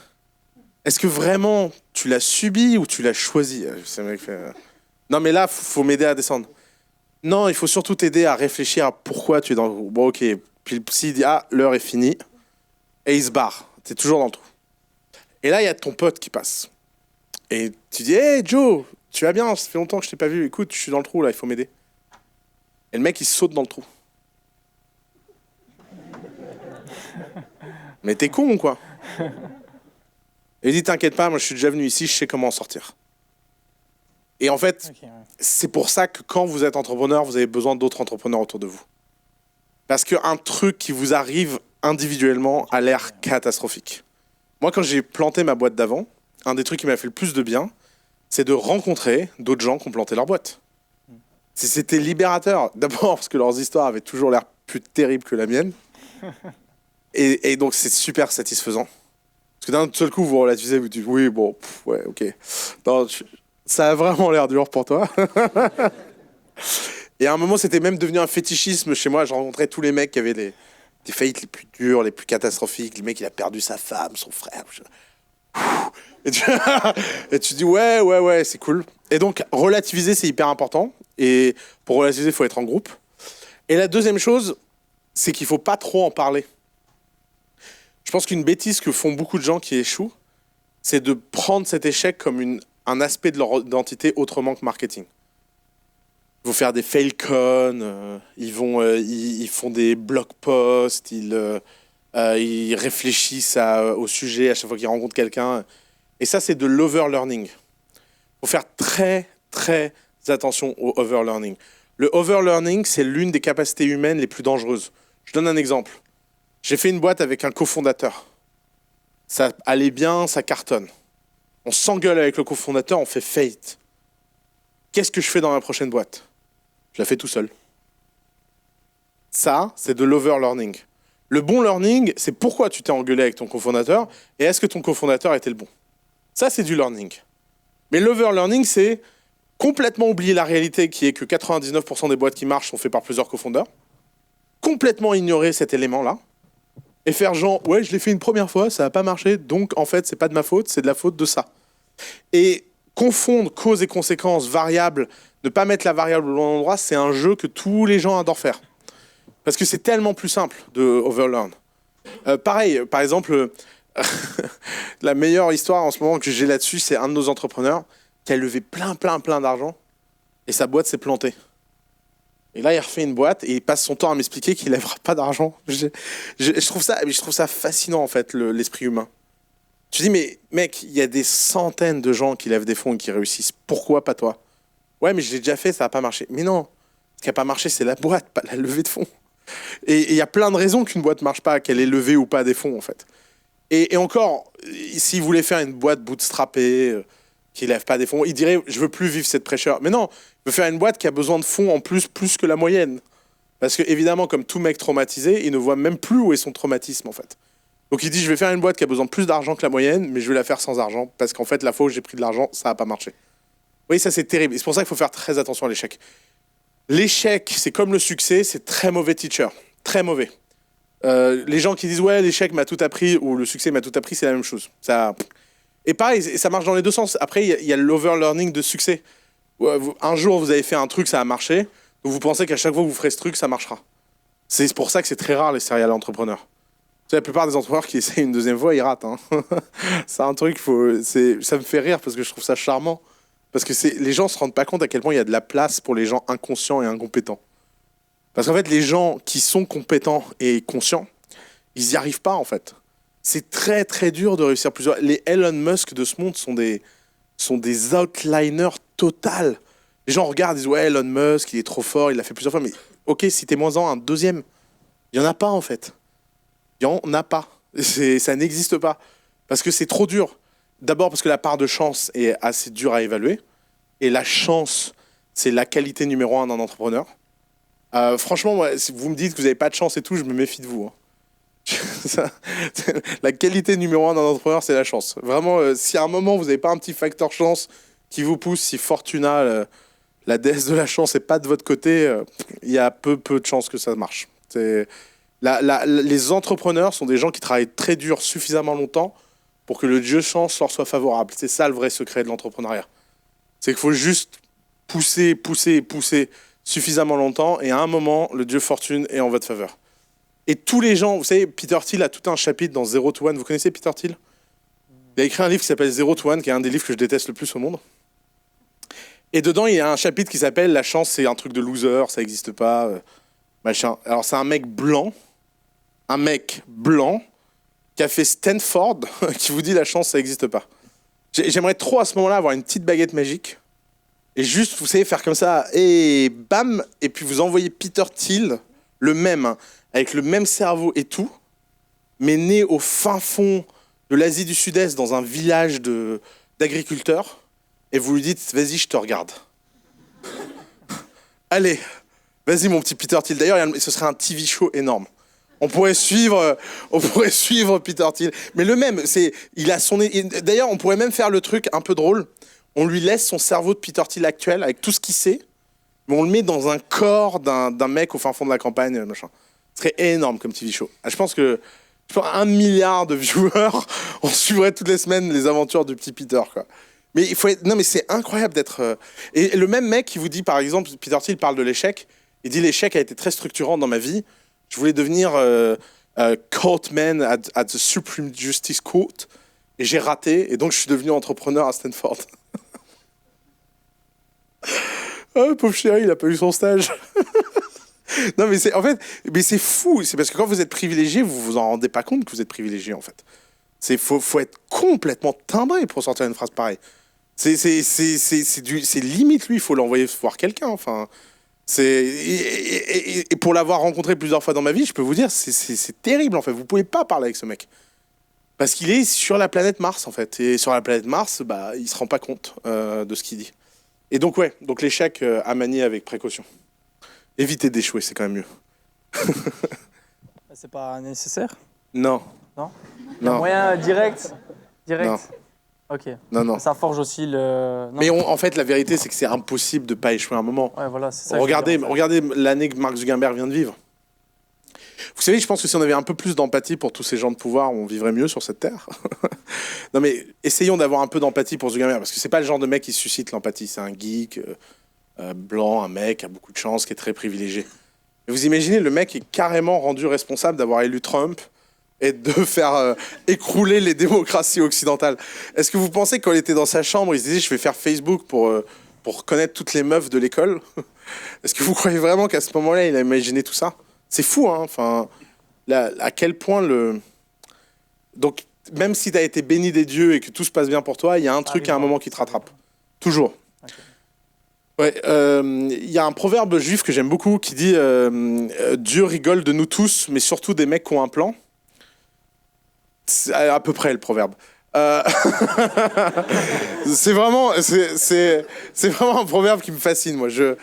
Est-ce que vraiment tu l'as subi ou tu l'as choisi? Non, mais là, faut m'aider à descendre. Non, il faut surtout t'aider à réfléchir à pourquoi tu es dans le trou. Bon, ok. Puis le psy dit, l'heure est finie. Et il se barre. T'es toujours dans le trou. Et là, il y a ton pote qui passe. Et tu dis, hey Joe, tu vas bien? Ça fait longtemps que je t'ai pas vu. Écoute, je suis dans le trou là, il faut m'aider. Et le mec, il saute dans le trou. Mais t'es con ou quoi? Et il dit, t'inquiète pas, moi je suis déjà venu ici, je sais comment en sortir. Et en fait, c'est pour ça que quand vous êtes entrepreneur, vous avez besoin d'autres entrepreneurs autour de vous. Parce qu'un truc qui vous arrive individuellement a l'air catastrophique. Moi, quand j'ai planté ma boîte d'avant, un des trucs qui m'a fait le plus de bien, c'est de rencontrer d'autres gens qui ont planté leur boîte. C'était libérateur. D'abord parce que leurs histoires avaient toujours l'air plus terribles que la mienne. Et donc, c'est super satisfaisant. Parce que d'un seul coup, vous relativisez, vous dites, oui, bon, ouais, ok. Non, ça a vraiment l'air dur pour toi. Et à un moment, c'était même devenu un fétichisme chez moi. Je rencontrais tous les mecs qui avaient des faillites les plus dures, les plus catastrophiques. Le mec, il a perdu sa femme, son frère. Et tu dis, ouais, c'est cool. Et donc, relativiser, c'est hyper important. Et pour relativiser, il faut être en groupe. Et la deuxième chose, c'est qu'il ne faut pas trop en parler. Je pense qu'une bêtise que font beaucoup de gens qui échouent, c'est de prendre cet échec comme une un aspect de leur identité autrement que marketing. Ils vont faire des failcons, ils font des blog posts, ils réfléchissent au sujet à chaque fois qu'ils rencontrent quelqu'un. Et ça, c'est de l'overlearning. Il faut faire très, très attention au overlearning. Le overlearning, c'est l'une des capacités humaines les plus dangereuses. Je donne un exemple. J'ai fait une boîte avec un cofondateur. Ça allait bien, ça cartonne. On s'engueule avec le cofondateur, on fait faillite. Qu'est-ce que je fais dans ma prochaine boîte? Je la fais tout seul. Ça, c'est de l'overlearning. Le bon learning, c'est pourquoi tu t'es engueulé avec ton cofondateur et est-ce que ton cofondateur était le bon. Ça, c'est du learning. Mais l'overlearning, c'est complètement oublier la réalité qui est que 99% des boîtes qui marchent sont faites par plusieurs cofondeurs. Complètement ignorer cet élément-là. Et faire genre, ouais, je l'ai fait une première fois, ça n'a pas marché, donc en fait, c'est pas de ma faute, c'est de la faute de ça. Et confondre cause et conséquences, variables, ne pas mettre la variable au bon endroit, c'est un jeu que tous les gens adorent faire. Parce que c'est tellement plus simple de overlearn. Pareil, par exemple, la meilleure histoire en ce moment que j'ai là-dessus, c'est un de nos entrepreneurs qui a levé plein d'argent et sa boîte s'est plantée. Et là, il refait une boîte et il passe son temps à m'expliquer qu'il ne lèvera pas d'argent. Je trouve ça fascinant, en fait, l'esprit humain. Je dis, mais mec, il y a des centaines de gens qui lèvent des fonds et qui réussissent. Pourquoi pas toi? Ouais, mais je l'ai déjà fait, ça n'a pas marché. Mais non, ce qui n'a pas marché, c'est la boîte, pas la levée de fonds. Et il y a plein de raisons qu'une boîte ne marche pas, qu'elle ait levé ou pas des fonds, en fait. Et encore, s'il voulait faire une boîte bootstrappée, qui ne lève pas des fonds, il dirait, je veux plus vivre cette pressure. Mais non, il veut faire une boîte qui a besoin de fonds en plus que la moyenne. Parce que, évidemment, comme tout mec traumatisé, il ne voit même plus où est son traumatisme, en fait. Donc il dit, je vais faire une boîte qui a besoin de plus d'argent que la moyenne, mais je vais la faire sans argent, parce qu'en fait, la fois où j'ai pris de l'argent, ça n'a pas marché. Oui, ça c'est terrible. Et c'est pour ça qu'il faut faire très attention à l'échec. L'échec, c'est comme le succès, c'est très mauvais teacher. Très mauvais. Les gens qui disent, ouais, l'échec m'a tout appris, ou le succès m'a tout appris, c'est la même chose. Ça... Et pareil, ça marche dans les deux sens. Après, il y a l'overlearning de succès. Un jour, vous avez fait un truc, ça a marché, donc vous pensez qu'à chaque fois que vous ferez ce truc, ça marchera. C'est pour ça que c'est très rare, les serial entrepreneurs. La plupart des entrepreneurs qui essayent une deuxième fois, ils ratent. Hein. C'est un truc, ça me fait rire parce que je trouve ça charmant. Parce que les gens ne se rendent pas compte à quel point il y a de la place pour les gens inconscients et incompétents. Parce qu'en fait, les gens qui sont compétents et conscients, ils n'y arrivent pas, en fait. C'est très, très dur de réussir plusieurs... Les Elon Musk de ce monde sont des outliners total. Les gens regardent, ils disent, ouais, Elon Musk, il est trop fort, il l'a fait plusieurs fois. Mais ok, citez-moi-en un deuxième. Il n'y en a pas, en fait. Il n'y en a pas. Ça n'existe pas. Parce que c'est trop dur. D'abord parce que la part de chance est assez dure à évaluer. Et la chance, c'est la qualité numéro 1 d'un entrepreneur. Franchement, moi, si vous me dites que vous n'avez pas de chance et tout, je me méfie de vous. Hein. La qualité numéro 1 d'un entrepreneur, c'est la chance. Vraiment, si à un moment, vous n'avez pas un petit facteur chance qui vous pousse, si Fortuna, la déesse de la chance, n'est pas de votre côté, il y a peu de chances que ça marche. Les entrepreneurs sont des gens qui travaillent très dur suffisamment longtemps pour que le dieu chance leur soit favorable. C'est ça le vrai secret de l'entrepreneuriat. C'est qu'il faut juste pousser suffisamment longtemps et à un moment, le dieu fortune est en votre faveur. Et tous les gens, vous savez, Peter Thiel a tout un chapitre dans Zero to One. Vous connaissez Peter Thiel? Il a écrit un livre qui s'appelle Zero to One, qui est un des livres que je déteste le plus au monde. Et dedans, il y a un chapitre qui s'appelle La chance, c'est un truc de loser, ça n'existe pas, machin. Alors, c'est un mec blanc qui a fait Stanford, qui vous dit la chance, ça n'existe pas. J'aimerais trop à ce moment-là avoir une petite baguette magique et juste, vous savez, faire comme ça, et bam, et puis vous envoyez Peter Thiel, le même, hein, avec le même cerveau et tout, mais né au fin fond de l'Asie du Sud-Est, dans un village d'agriculteurs, et vous lui dites, vas-y, je te regarde. Allez, vas-y mon petit Peter Thiel. D'ailleurs, ce serait un TV show énorme. On pourrait suivre Peter Thiel. Mais le même, il a son... D'ailleurs, on pourrait même faire le truc un peu drôle. On lui laisse son cerveau de Peter Thiel actuel, avec tout ce qu'il sait, mais on le met dans un corps d'un mec au fin fond de la campagne, machin. Ce serait énorme comme TV show. Je pense que 1 milliard de viewers, on suivrait toutes les semaines les aventures du petit Peter, quoi. Mais non, mais c'est incroyable d'être... Et le même mec qui vous dit, par exemple, Peter Thiel parle de l'échec, il dit l'échec a été très structurant dans ma vie. Je voulais devenir courtman at the Supreme Justice Court et j'ai raté et donc je suis devenu entrepreneur à Stanford. Oh, pauvre chéri, il a pas eu son stage. Non, mais c'est fou. C'est parce que quand vous êtes privilégié, vous vous en rendez pas compte que vous êtes privilégié, en fait. Faut être complètement timbré pour sortir une phrase pareille. C'est limite, lui, il faut l'envoyer voir quelqu'un, enfin. Et pour l'avoir rencontré plusieurs fois dans ma vie, je peux vous dire, c'est terrible, en fait. Vous pouvez pas parler avec ce mec. Parce qu'il est sur la planète Mars, en fait. Et sur la planète Mars, bah, il se rend pas compte de ce qu'il dit. Et donc, donc l'échec à manier avec précaution. Éviter d'échouer, c'est quand même mieux. C'est pas nécessaire? Non. Non. Non. Moyen direct? Non. Ok. Non. Ça forge aussi le... Non. Mais en fait, la vérité, c'est que c'est impossible de pas échouer un moment. Ouais, voilà, c'est ça. Regardez l'année que Mark Zuckerberg vient de vivre. Vous savez, je pense que si on avait un peu plus d'empathie pour tous ces gens de pouvoir, on vivrait mieux sur cette terre. Non, mais essayons d'avoir un peu d'empathie pour Zuckerberg, parce que c'est pas le genre de mec qui suscite l'empathie. C'est un geek blanc, un mec qui a beaucoup de chance, qui est très privilégié. Et vous imaginez, le mec est carrément rendu responsable d'avoir élu Trump et de faire écrouler les démocraties occidentales. Est-ce que vous pensez que quand il était dans sa chambre, il se disait je vais faire Facebook pour connaître toutes les meufs de l'école? Est-ce que vous croyez vraiment qu'à ce moment-là, il a imaginé tout ça? C'est fou, hein. Enfin, à quel point le... Donc, même si tu as été béni des dieux et que tout se passe bien pour toi, il y a un truc à un moment qui te rattrape. Toujours. Okay. Ouais, y a un proverbe juif que j'aime beaucoup qui dit Dieu rigole de nous tous, mais surtout des mecs qui ont un plan. C'est à peu près le proverbe. C'est vraiment un proverbe qui me fascine, moi. Je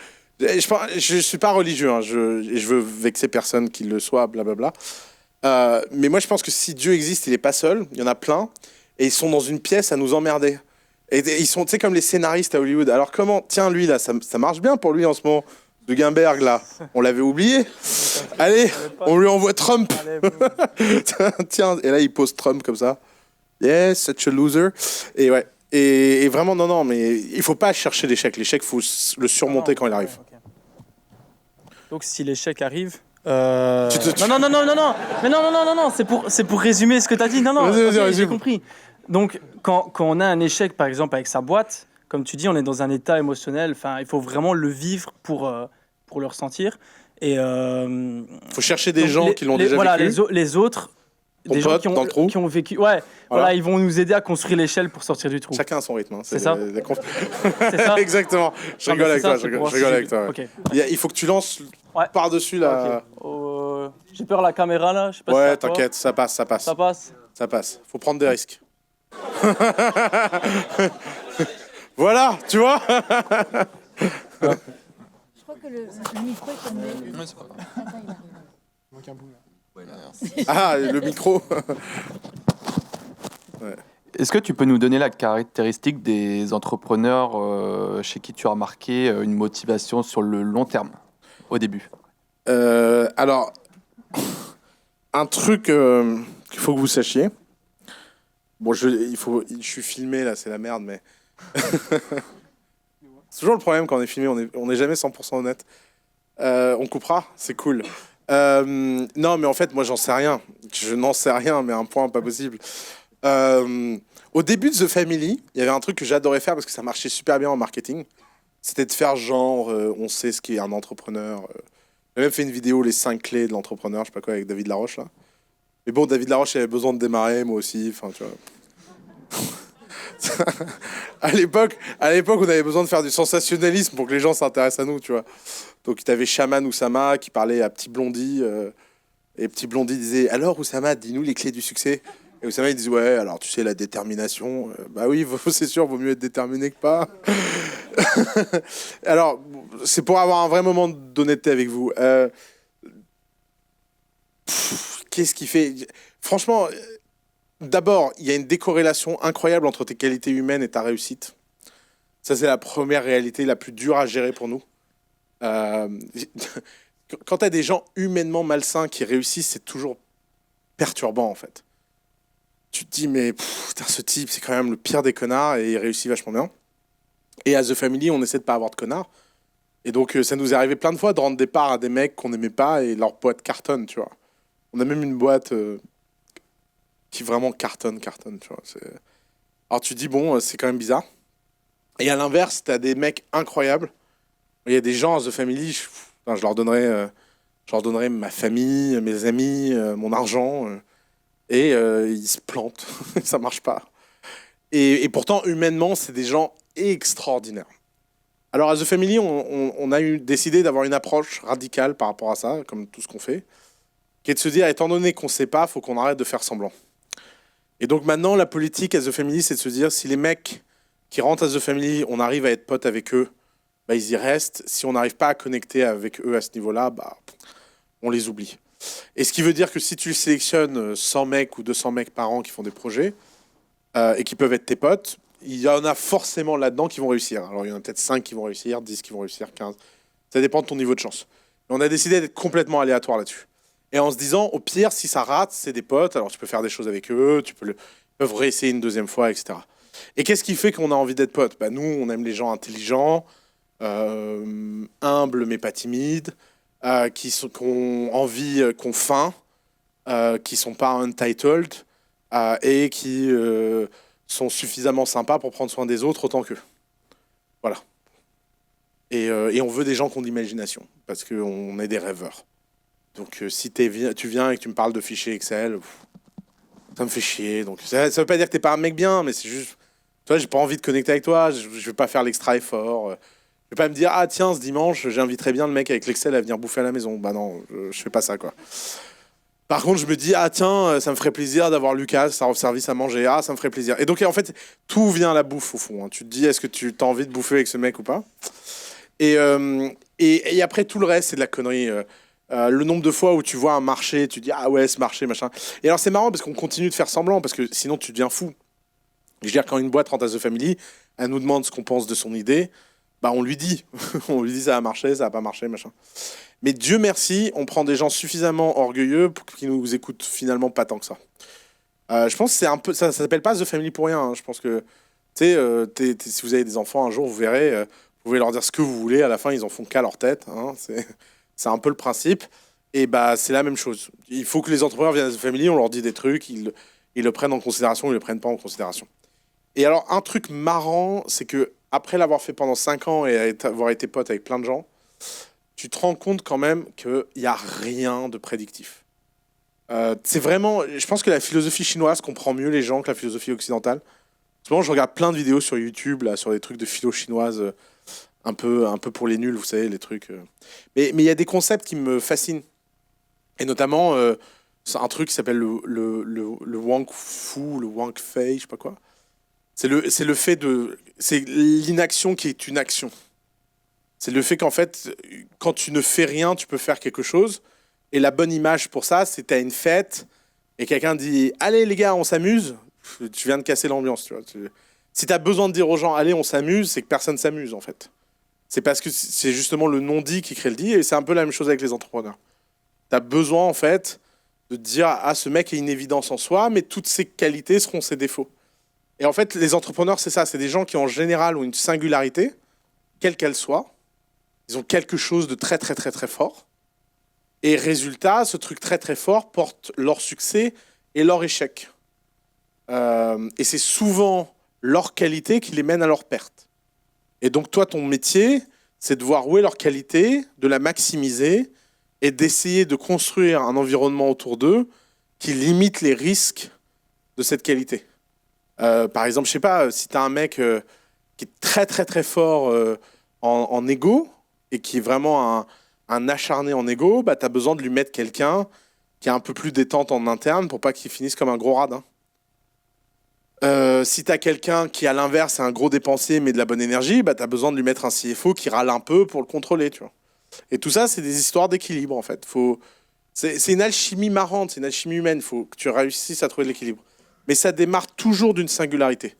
suis pas religieux, hein. Je veux vexer personne qui le soit, blablabla. Mais moi, je pense que si Dieu existe, il est pas seul. Il y en a plein. Et ils sont dans une pièce à nous emmerder. Et ils sont, tu sais, comme les scénaristes à Hollywood. Alors comment, tiens, lui, là, ça marche bien pour lui en ce moment. De Guimberg, là, on l'avait oublié. Allez, on lui envoie Trump. Tiens, et là, il pose Trump comme ça. Yes, such a loser. Et ouais. Et vraiment, non, mais il faut pas chercher l'échec. L'échec, il faut le surmonter quand il arrive. Okay. Donc, si l'échec arrive... Non, mais non, c'est pour résumer ce que tu as dit. Non, okay, j'ai compris. Donc, quand on a un échec, par exemple, avec sa boîte, comme tu dis, on est dans un état émotionnel. Enfin, il faut vraiment le vivre pour le ressentir. Et faut chercher des gens qui l'ont déjà vécu. Les autres, des gens qui ont vécu. Ouais, voilà, ils vont nous aider à construire l'échelle pour sortir du trou. Chacun à son rythme. Hein. C'est ça. C'est ça. Exactement. Je rigole avec toi. Je rigole avec toi. Okay. Il faut que tu lances par-dessus la. Okay. J'ai peur la caméra là. Je sais pas ouais, t'inquiète, ça passe. Ça passe. Faut prendre des risques. Voilà, tu vois. Je crois que le micro est tombé. Ouais, c'est pas grave. Attends, il arrive. Il manque un bout là. Ouais, ah, le micro. Ouais. Est-ce que tu peux nous donner la caractéristique des entrepreneurs chez qui tu as remarqué une motivation sur le long terme, au début? Alors, un truc qu'il faut que vous sachiez. Bon, je suis filmé là, c'est la merde, mais... C'est toujours le problème quand on est filmé, on n'est jamais 100% honnête. On coupera, c'est cool. Non, mais en fait, moi, j'en sais rien. Je n'en sais rien, mais à un point pas possible. Au début de The Family, il y avait un truc que j'adorais faire parce que ça marchait super bien en marketing. C'était de faire genre, on sait ce qu'est un entrepreneur. J'ai même fait une vidéo, les 5 clés de l'entrepreneur, je sais pas quoi, avec David Laroche, là. Mais bon, David Laroche, il avait besoin de démarrer, moi aussi, enfin, tu vois. À l'époque, on avait besoin de faire du sensationnalisme pour que les gens s'intéressent à nous, tu vois. Donc, tu avais Shaman Oussama qui parlait à Petit Blondie. Et Petit Blondie disait « Alors, Oussama, dis-nous les clés du succès ». Et Oussama, il disait « Ouais, alors, tu sais, la détermination. Bah oui, c'est sûr, vaut mieux être déterminé que pas. » Alors, c'est pour avoir un vrai moment d'honnêteté avec vous. Qu'est-ce qui fait... Franchement... D'abord, il y a une décorrélation incroyable entre tes qualités humaines et ta réussite. Ça, c'est la première réalité la plus dure à gérer pour nous. Quand tu as des gens humainement malsains qui réussissent, c'est toujours perturbant, en fait. Tu te dis, mais putain, ce type, c'est quand même le pire des connards et il réussit vachement bien. Et à The Family, on essaie de pas avoir de connards. Et donc, ça nous est arrivé plein de fois de rendre des parts à des mecs qu'on n'aimait pas et leur boîte cartonne, tu vois. On a même une boîte... qui vraiment cartonne, tu vois. Alors tu te dis, bon, c'est quand même bizarre. Et à l'inverse, t'as des mecs incroyables. Il y a des gens à The Family, je leur donnerais ma famille, mes amis, mon argent, et ils se plantent, ça marche pas. Et pourtant, humainement, c'est des gens extraordinaires. Alors à The Family, on a décidé d'avoir une approche radicale par rapport à ça, comme tout ce qu'on fait, qui est de se dire, étant donné qu'on sait pas, faut qu'on arrête de faire semblant. Et donc maintenant, la politique à The Family, c'est de se dire, si les mecs qui rentrent à The Family, on arrive à être potes avec eux, bah, ils y restent. Si on n'arrive pas à connecter avec eux à ce niveau-là, bah, on les oublie. Et ce qui veut dire que si tu sélectionnes 100 mecs ou 200 mecs par an qui font des projets, et qui peuvent être tes potes, il y en a forcément là-dedans qui vont réussir. Alors il y en a peut-être 5 qui vont réussir, 10 qui vont réussir, 15. Ça dépend de ton niveau de chance. Mais on a décidé d'être complètement aléatoire là-dessus. Et en se disant, au pire, si ça rate, c'est des potes, alors tu peux faire des choses avec eux, ils peuvent réessayer une deuxième fois, etc. Et qu'est-ce qui fait qu'on a envie d'être potes ? Bah, nous, on aime les gens intelligents, humbles mais pas timides, qui ont envie, qui ont faim, qui sont pas untitled, et qui sont suffisamment sympas pour prendre soin des autres autant qu'eux. Voilà. Et on veut des gens qui ont de l'imagination, parce qu'on est des rêveurs. Donc si tu viens et que tu me parles de fichiers Excel, ça me fait chier. Donc ça veut pas dire que t'es pas un mec bien, mais c'est juste, toi, j'ai pas envie de connecter avec toi, je vais pas faire l'extra effort. Je vais pas me dire, ah tiens, ce dimanche, j'inviterai bien le mec avec l'Excel à venir bouffer à la maison. Bah non, je fais pas ça, quoi. Par contre, je me dis, ah tiens, ça me ferait plaisir d'avoir Lucas, ça offre service à manger, ah ça me ferait plaisir. Et donc, en fait, tout vient à la bouffe, au fond. Hein. Tu te dis, est-ce que tu as envie de bouffer avec ce mec ou pas ? Et après, tout le reste, c'est de la connerie. Le nombre de fois où tu vois un marché, tu dis, ah ouais, ce marché, machin. Et alors, c'est marrant parce qu'on continue de faire semblant, parce que sinon, tu deviens fou. Je veux dire, quand une boîte rentre à The Family, elle nous demande ce qu'on pense de son idée, bah on lui dit. On lui dit, ça a marché, ça a pas marché, machin. Mais Dieu merci, on prend des gens suffisamment orgueilleux pour qu'ils nous écoutent finalement pas tant que ça. Je pense que c'est un peu, ça s'appelle pas The Family pour rien. Hein. Je pense que, tu sais, si vous avez des enfants un jour, vous verrez, vous pouvez leur dire ce que vous voulez. À la fin, ils en font qu'à leur tête. Hein. C'est un peu le principe. Et bah, c'est la même chose. Il faut que les entrepreneurs viennent à The Family, on leur dit des trucs, ils le prennent en considération, ils le prennent pas en considération. Et alors, un truc marrant, c'est que après l'avoir fait pendant 5 ans et avoir été pote avec plein de gens, tu te rends compte quand même qu'il n'y a rien de prédictif. C'est vraiment... Je pense que la philosophie chinoise comprend mieux les gens que la philosophie occidentale. Souvent, je regarde plein de vidéos sur YouTube, là, sur des trucs de philo chinoise, un peu pour les nuls, vous savez, les trucs... Mais il y a des concepts qui me fascinent. Et notamment, c'est un truc qui s'appelle le Wang Fu, le Wang Fei, je sais pas quoi. C'est le fait de... C'est l'inaction qui est une action. C'est le fait qu'en fait, quand tu ne fais rien, tu peux faire quelque chose. Et la bonne image pour ça, c'est t'as une fête et quelqu'un dit « Allez les gars, on s'amuse », tu viens de casser l'ambiance. Tu vois. Si tu as besoin de dire aux gens « Allez, on s'amuse », c'est que personne s'amuse en fait. C'est parce que c'est justement le non-dit qui crée le dit. Et c'est un peu la même chose avec les entrepreneurs. Tu as besoin en fait de te dire « Ah, ce mec est une évidence en soi, mais toutes ses qualités seront ses défauts ». Et en fait, les entrepreneurs, c'est ça. C'est des gens qui en général ont une singularité, quelle qu'elle soit. Ils ont quelque chose de très, très, très, très fort. Et résultat, ce truc très, très fort porte leur succès et leur échec. Et c'est souvent leur qualité qui les mène à leur perte. Et donc, toi, ton métier, c'est de voir où est leur qualité, de la maximiser et d'essayer de construire un environnement autour d'eux qui limite les risques de cette qualité. Par exemple, je sais pas, si tu as un mec qui est très, très, très fort en égo, et qui est vraiment un acharné en égo, bah, tu as besoin de lui mettre quelqu'un qui est un peu plus détente en interne pour pas qu'il finisse comme un gros radin. Si tu as quelqu'un qui, à l'inverse, est un gros dépensier mais de la bonne énergie, bah, tu as besoin de lui mettre un CFO qui râle un peu pour le contrôler. Tu vois. Et tout ça, c'est des histoires d'équilibre, en fait. C'est une alchimie marrante, c'est une alchimie humaine. Il faut que tu réussisses à trouver l'équilibre. Mais ça démarre toujours d'une singularité.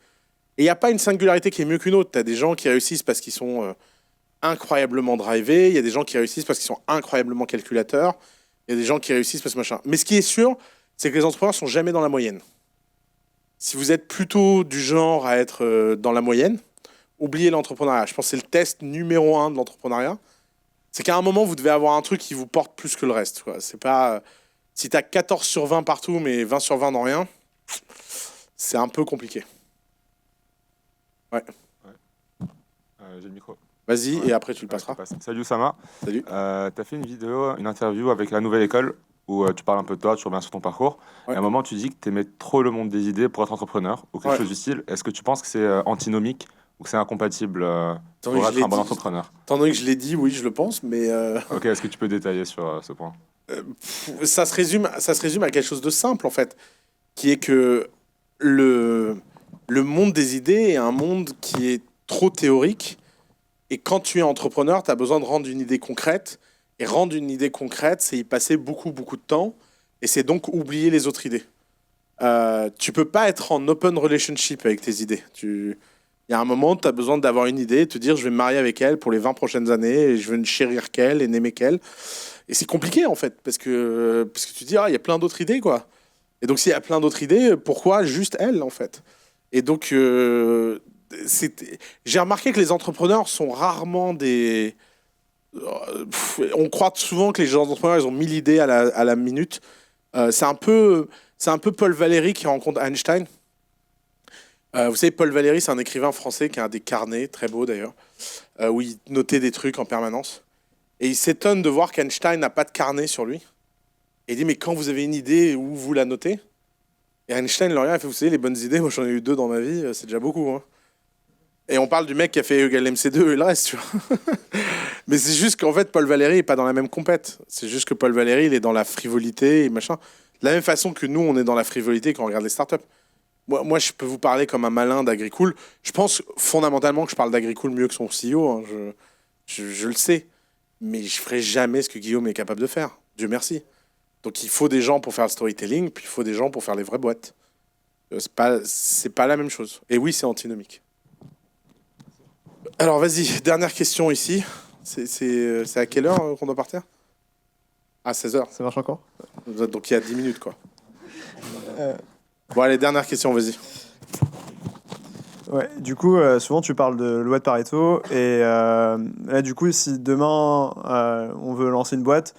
Et il n'y a pas une singularité qui est mieux qu'une autre. Tu as des gens qui réussissent parce qu'ils sont... incroyablement drivés, il y a des gens qui réussissent parce qu'ils sont incroyablement calculateurs, il y a des gens qui réussissent parce que machin. Mais ce qui est sûr, c'est que les entrepreneurs sont jamais dans la moyenne. Si vous êtes plutôt du genre à être dans la moyenne, oubliez l'entrepreneuriat. Je pense que c'est le test numéro 1 de l'entrepreneuriat. C'est qu'à un moment, vous devez avoir un truc qui vous porte plus que le reste. Quoi. C'est pas... si tu as 14 sur 20 partout, mais 20 sur 20 dans rien, c'est un peu compliqué. Ouais. J'ai le micro. Vas-y, et après tu le passeras. Salut Oussama. Salut. Tu as fait une vidéo, une interview avec La Nouvelle École où tu parles un peu de toi, tu reviens sur ton parcours. Ouais. Et à un moment, tu dis que tu aimais trop le monde des idées pour être entrepreneur ou quelque Ouais. chose du style. Est-ce que tu penses que c'est antinomique ou que c'est incompatible Attends, pour je être l'ai un bon dit. entrepreneur? Étant donné que je l'ai dit, oui, je le pense, mais Ok, est-ce que tu peux détailler sur ce point? ça se résume à quelque chose de simple, en fait, qui est que le monde des idées est un monde qui est trop théorique. Et quand tu es entrepreneur, tu as besoin de rendre une idée concrète. Et rendre une idée concrète, c'est y passer beaucoup, beaucoup de temps. Et c'est donc oublier les autres idées. Tu peux pas être en open relationship avec tes idées. Il y a un moment, tu as besoin d'avoir une idée et te dire je vais me marier avec elle pour les 20 prochaines années et je veux ne chérir qu'elle et n'aimer qu'elle. Et c'est compliqué en fait, parce que tu te dis, il y a plein d'autres idées quoi. Et donc s'il y a plein d'autres idées, pourquoi juste elle en fait? Et donc j'ai remarqué que les entrepreneurs sont rarement des... On croit souvent que les entrepreneurs ils ont 1000 idées à la minute. C'est un peu Paul Valéry qui rencontre Einstein. Vous savez, Paul Valéry, c'est un écrivain français qui a des carnets, très beaux d'ailleurs, où il notait des trucs en permanence. Et il s'étonne de voir qu'Einstein n'a pas de carnet sur lui. Et il dit, mais quand vous avez une idée, où vous la notez? Et Einstein le regarde, il fait, vous savez, les bonnes idées, moi j'en ai eu 2 dans ma vie, c'est déjà beaucoup. Hein. Et on parle du mec qui a fait E égale MC2 et le reste, tu vois. Mais c'est juste qu'en fait, Paul Valéry n'est pas dans la même compète. C'est juste que Paul Valéry, il est dans la frivolité et machin. De la même façon que nous, on est dans la frivolité quand on regarde les startups. Moi, je peux vous parler comme un malin d'Agricool. Je pense fondamentalement que je parle d'Agricool mieux que son CEO. Hein. Je le sais. Mais je ferai jamais ce que Guillaume est capable de faire. Dieu merci. Donc il faut des gens pour faire le storytelling, puis il faut des gens pour faire les vraies boîtes. C'est pas la même chose. Et oui, c'est antinomique. Alors vas-y, dernière question ici. C'est à quelle heure qu'on doit partir? À 16h. Ça marche encore? Donc il y a 10 minutes quoi. Bon allez, dernière question, vas-y. Ouais, du coup, souvent tu parles de loi de Pareto. Et là, du coup, si demain on veut lancer une boîte,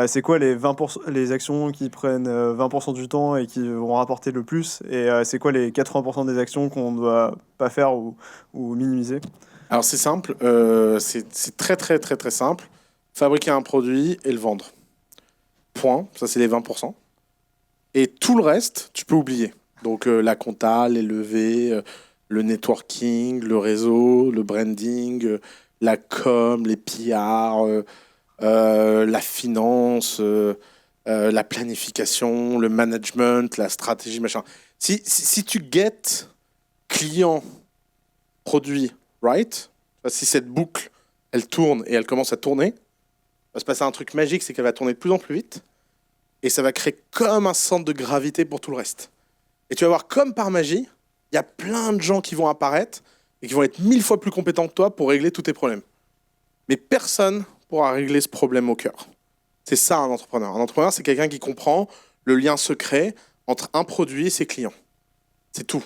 c'est quoi les 20%, les actions qui prennent 20% du temps et qui vont rapporter le plus? Et c'est quoi les 80% des actions qu'on ne doit pas faire ou minimiser? Alors c'est simple, c'est très très très très simple. Fabriquer un produit et le vendre. Point, ça c'est les 20%. Et tout le reste, tu peux oublier. Donc la compta, les levées, le networking, le réseau, le branding, la com, les PR, la finance, la planification, le management, la stratégie, machin. Si tu get client, produit, right? Si cette boucle, elle tourne et elle commence à tourner, va se passer un truc magique, c'est qu'elle va tourner de plus en plus vite et ça va créer comme un centre de gravité pour tout le reste. Et tu vas voir, comme par magie, il y a plein de gens qui vont apparaître et qui vont être 1000 fois plus compétents que toi pour régler tous tes problèmes. Mais personne pourra régler ce problème au cœur. C'est ça un entrepreneur. Un entrepreneur, c'est quelqu'un qui comprend le lien secret entre un produit et ses clients. C'est tout.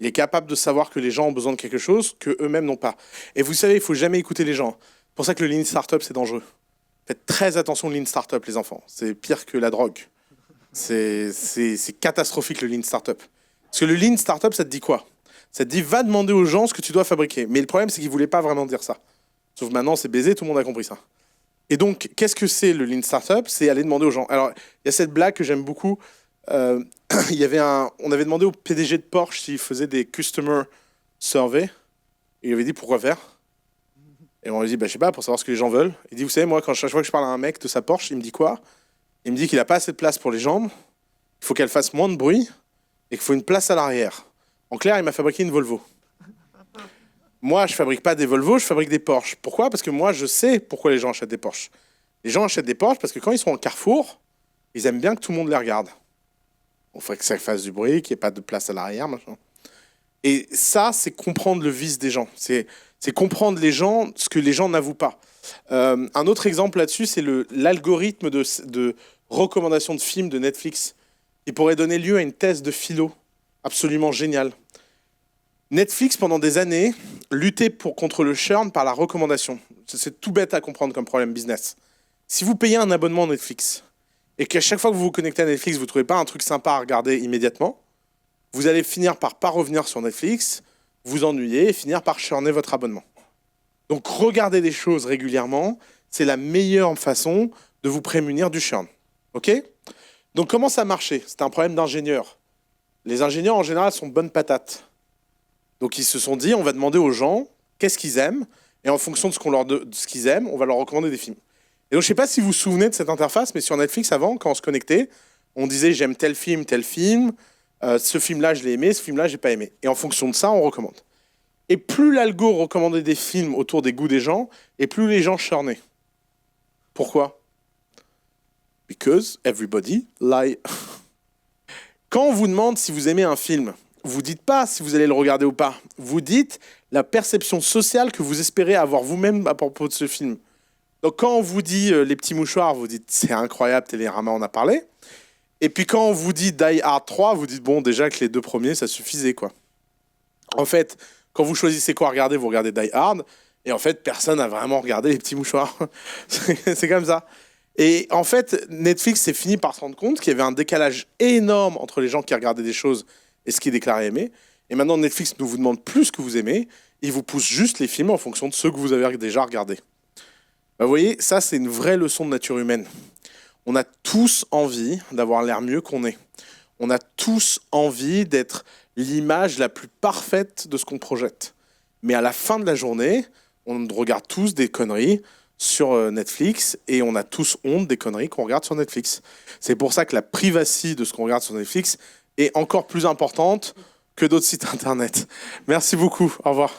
Il est capable de savoir que les gens ont besoin de quelque chose que eux-mêmes n'ont pas. Et vous savez, il faut jamais écouter les gens. C'est pour ça que le Lean Startup, c'est dangereux. Faites très attention au Lean Startup, les enfants. C'est pire que la drogue. C'est catastrophique, le Lean Startup. Parce que le Lean Startup, ça te dit quoi? Ça te dit, va demander aux gens ce que tu dois fabriquer. Mais le problème, c'est qu'ils ne voulaient pas vraiment dire ça. Sauf maintenant, c'est baisé, tout le monde a compris ça. Et donc, qu'est-ce que c'est le Lean Startup? C'est aller demander aux gens. Alors, il y a cette blague que j'aime beaucoup. On avait demandé au PDG de Porsche s'il faisait des customer surveys. Et il avait dit pourquoi faire. Et on lui dit, je sais pas, pour savoir ce que les gens veulent. Il dit, vous savez, moi, chaque fois que je parle à un mec de sa Porsche, il me dit quoi? Il me dit qu'il n'a pas assez de place pour les jambes, il faut qu'elle fasse moins de bruit et qu'il faut une place à l'arrière. En clair, il m'a fabriqué une Volvo. Moi, je fabrique pas des Volvo, je fabrique des Porsche. Pourquoi? Parce que moi, je sais pourquoi les gens achètent des Porsche. Les gens achètent des Porsche parce que quand ils sont en Carrefour, ils aiment bien que tout le monde les regarde. Il faudrait que ça fasse du bruit, qu'il n'y ait pas de place à l'arrière, machin. Et ça, c'est comprendre le vice des gens. C'est comprendre les gens, ce que les gens n'avouent pas. Un autre exemple là-dessus, c'est l'algorithme de recommandation de films de Netflix. Il pourrait donner lieu à une thèse de philo absolument géniale. Netflix, pendant des années, luttait contre le churn par la recommandation. C'est tout bête à comprendre comme problème business. Si vous payez un abonnement Netflix et qu'à chaque fois que vous vous connectez à Netflix, vous ne trouvez pas un truc sympa à regarder immédiatement, vous allez finir par pas revenir sur Netflix, vous ennuyer et finir par churner votre abonnement. Donc, regarder des choses régulièrement, c'est la meilleure façon de vous prémunir du churn. OK ? Donc, comment ça marchait ? C'était un problème d'ingénieur. Les ingénieurs, en général, sont bonnes patates. Donc, ils se sont dit, on va demander aux gens qu'est-ce qu'ils aiment, et en fonction de ce qu'ils aiment, on va leur recommander des films. Et donc, je ne sais pas si vous vous souvenez de cette interface, mais sur Netflix, avant, quand on se connectait, on disait, j'aime tel film, ce film-là, je l'ai aimé, ce film-là, je n'ai pas aimé. Et en fonction de ça, on recommande. Et plus l'algo recommandait des films autour des goûts des gens, et plus les gens churnaient. Pourquoi ? Because everybody lie. Quand on vous demande si vous aimez un film, vous dites pas si vous allez le regarder ou pas. Vous dites la perception sociale que vous espérez avoir vous-même à propos de ce film. Donc quand on vous dit Les Petits Mouchoirs, vous dites c'est incroyable, Télérama en a parlé. Et puis quand on vous dit Die Hard 3, vous dites bon déjà que les 2 premiers ça suffisait quoi. En fait, quand vous choisissez quoi regarder, vous regardez Die Hard. Et en fait, personne n'a vraiment regardé Les Petits Mouchoirs. C'est comme ça. Et en fait, Netflix s'est fini par se rendre compte qu'il y avait un décalage énorme entre les gens qui regardaient des choses et ce qu'ils déclaraient aimer. Et maintenant, Netflix ne vous demande plus ce que vous aimez. Il vous pousse juste les films en fonction de ceux que vous avez déjà regardés. Vous voyez, ça, c'est une vraie leçon de nature humaine. On a tous envie d'avoir l'air mieux qu'on est. On a tous envie d'être l'image la plus parfaite de ce qu'on projette. Mais à la fin de la journée, on regarde tous des conneries sur Netflix et on a tous honte des conneries qu'on regarde sur Netflix. C'est pour ça que la privacy de ce qu'on regarde sur Netflix est encore plus importante que d'autres sites internet. Merci beaucoup. Au revoir.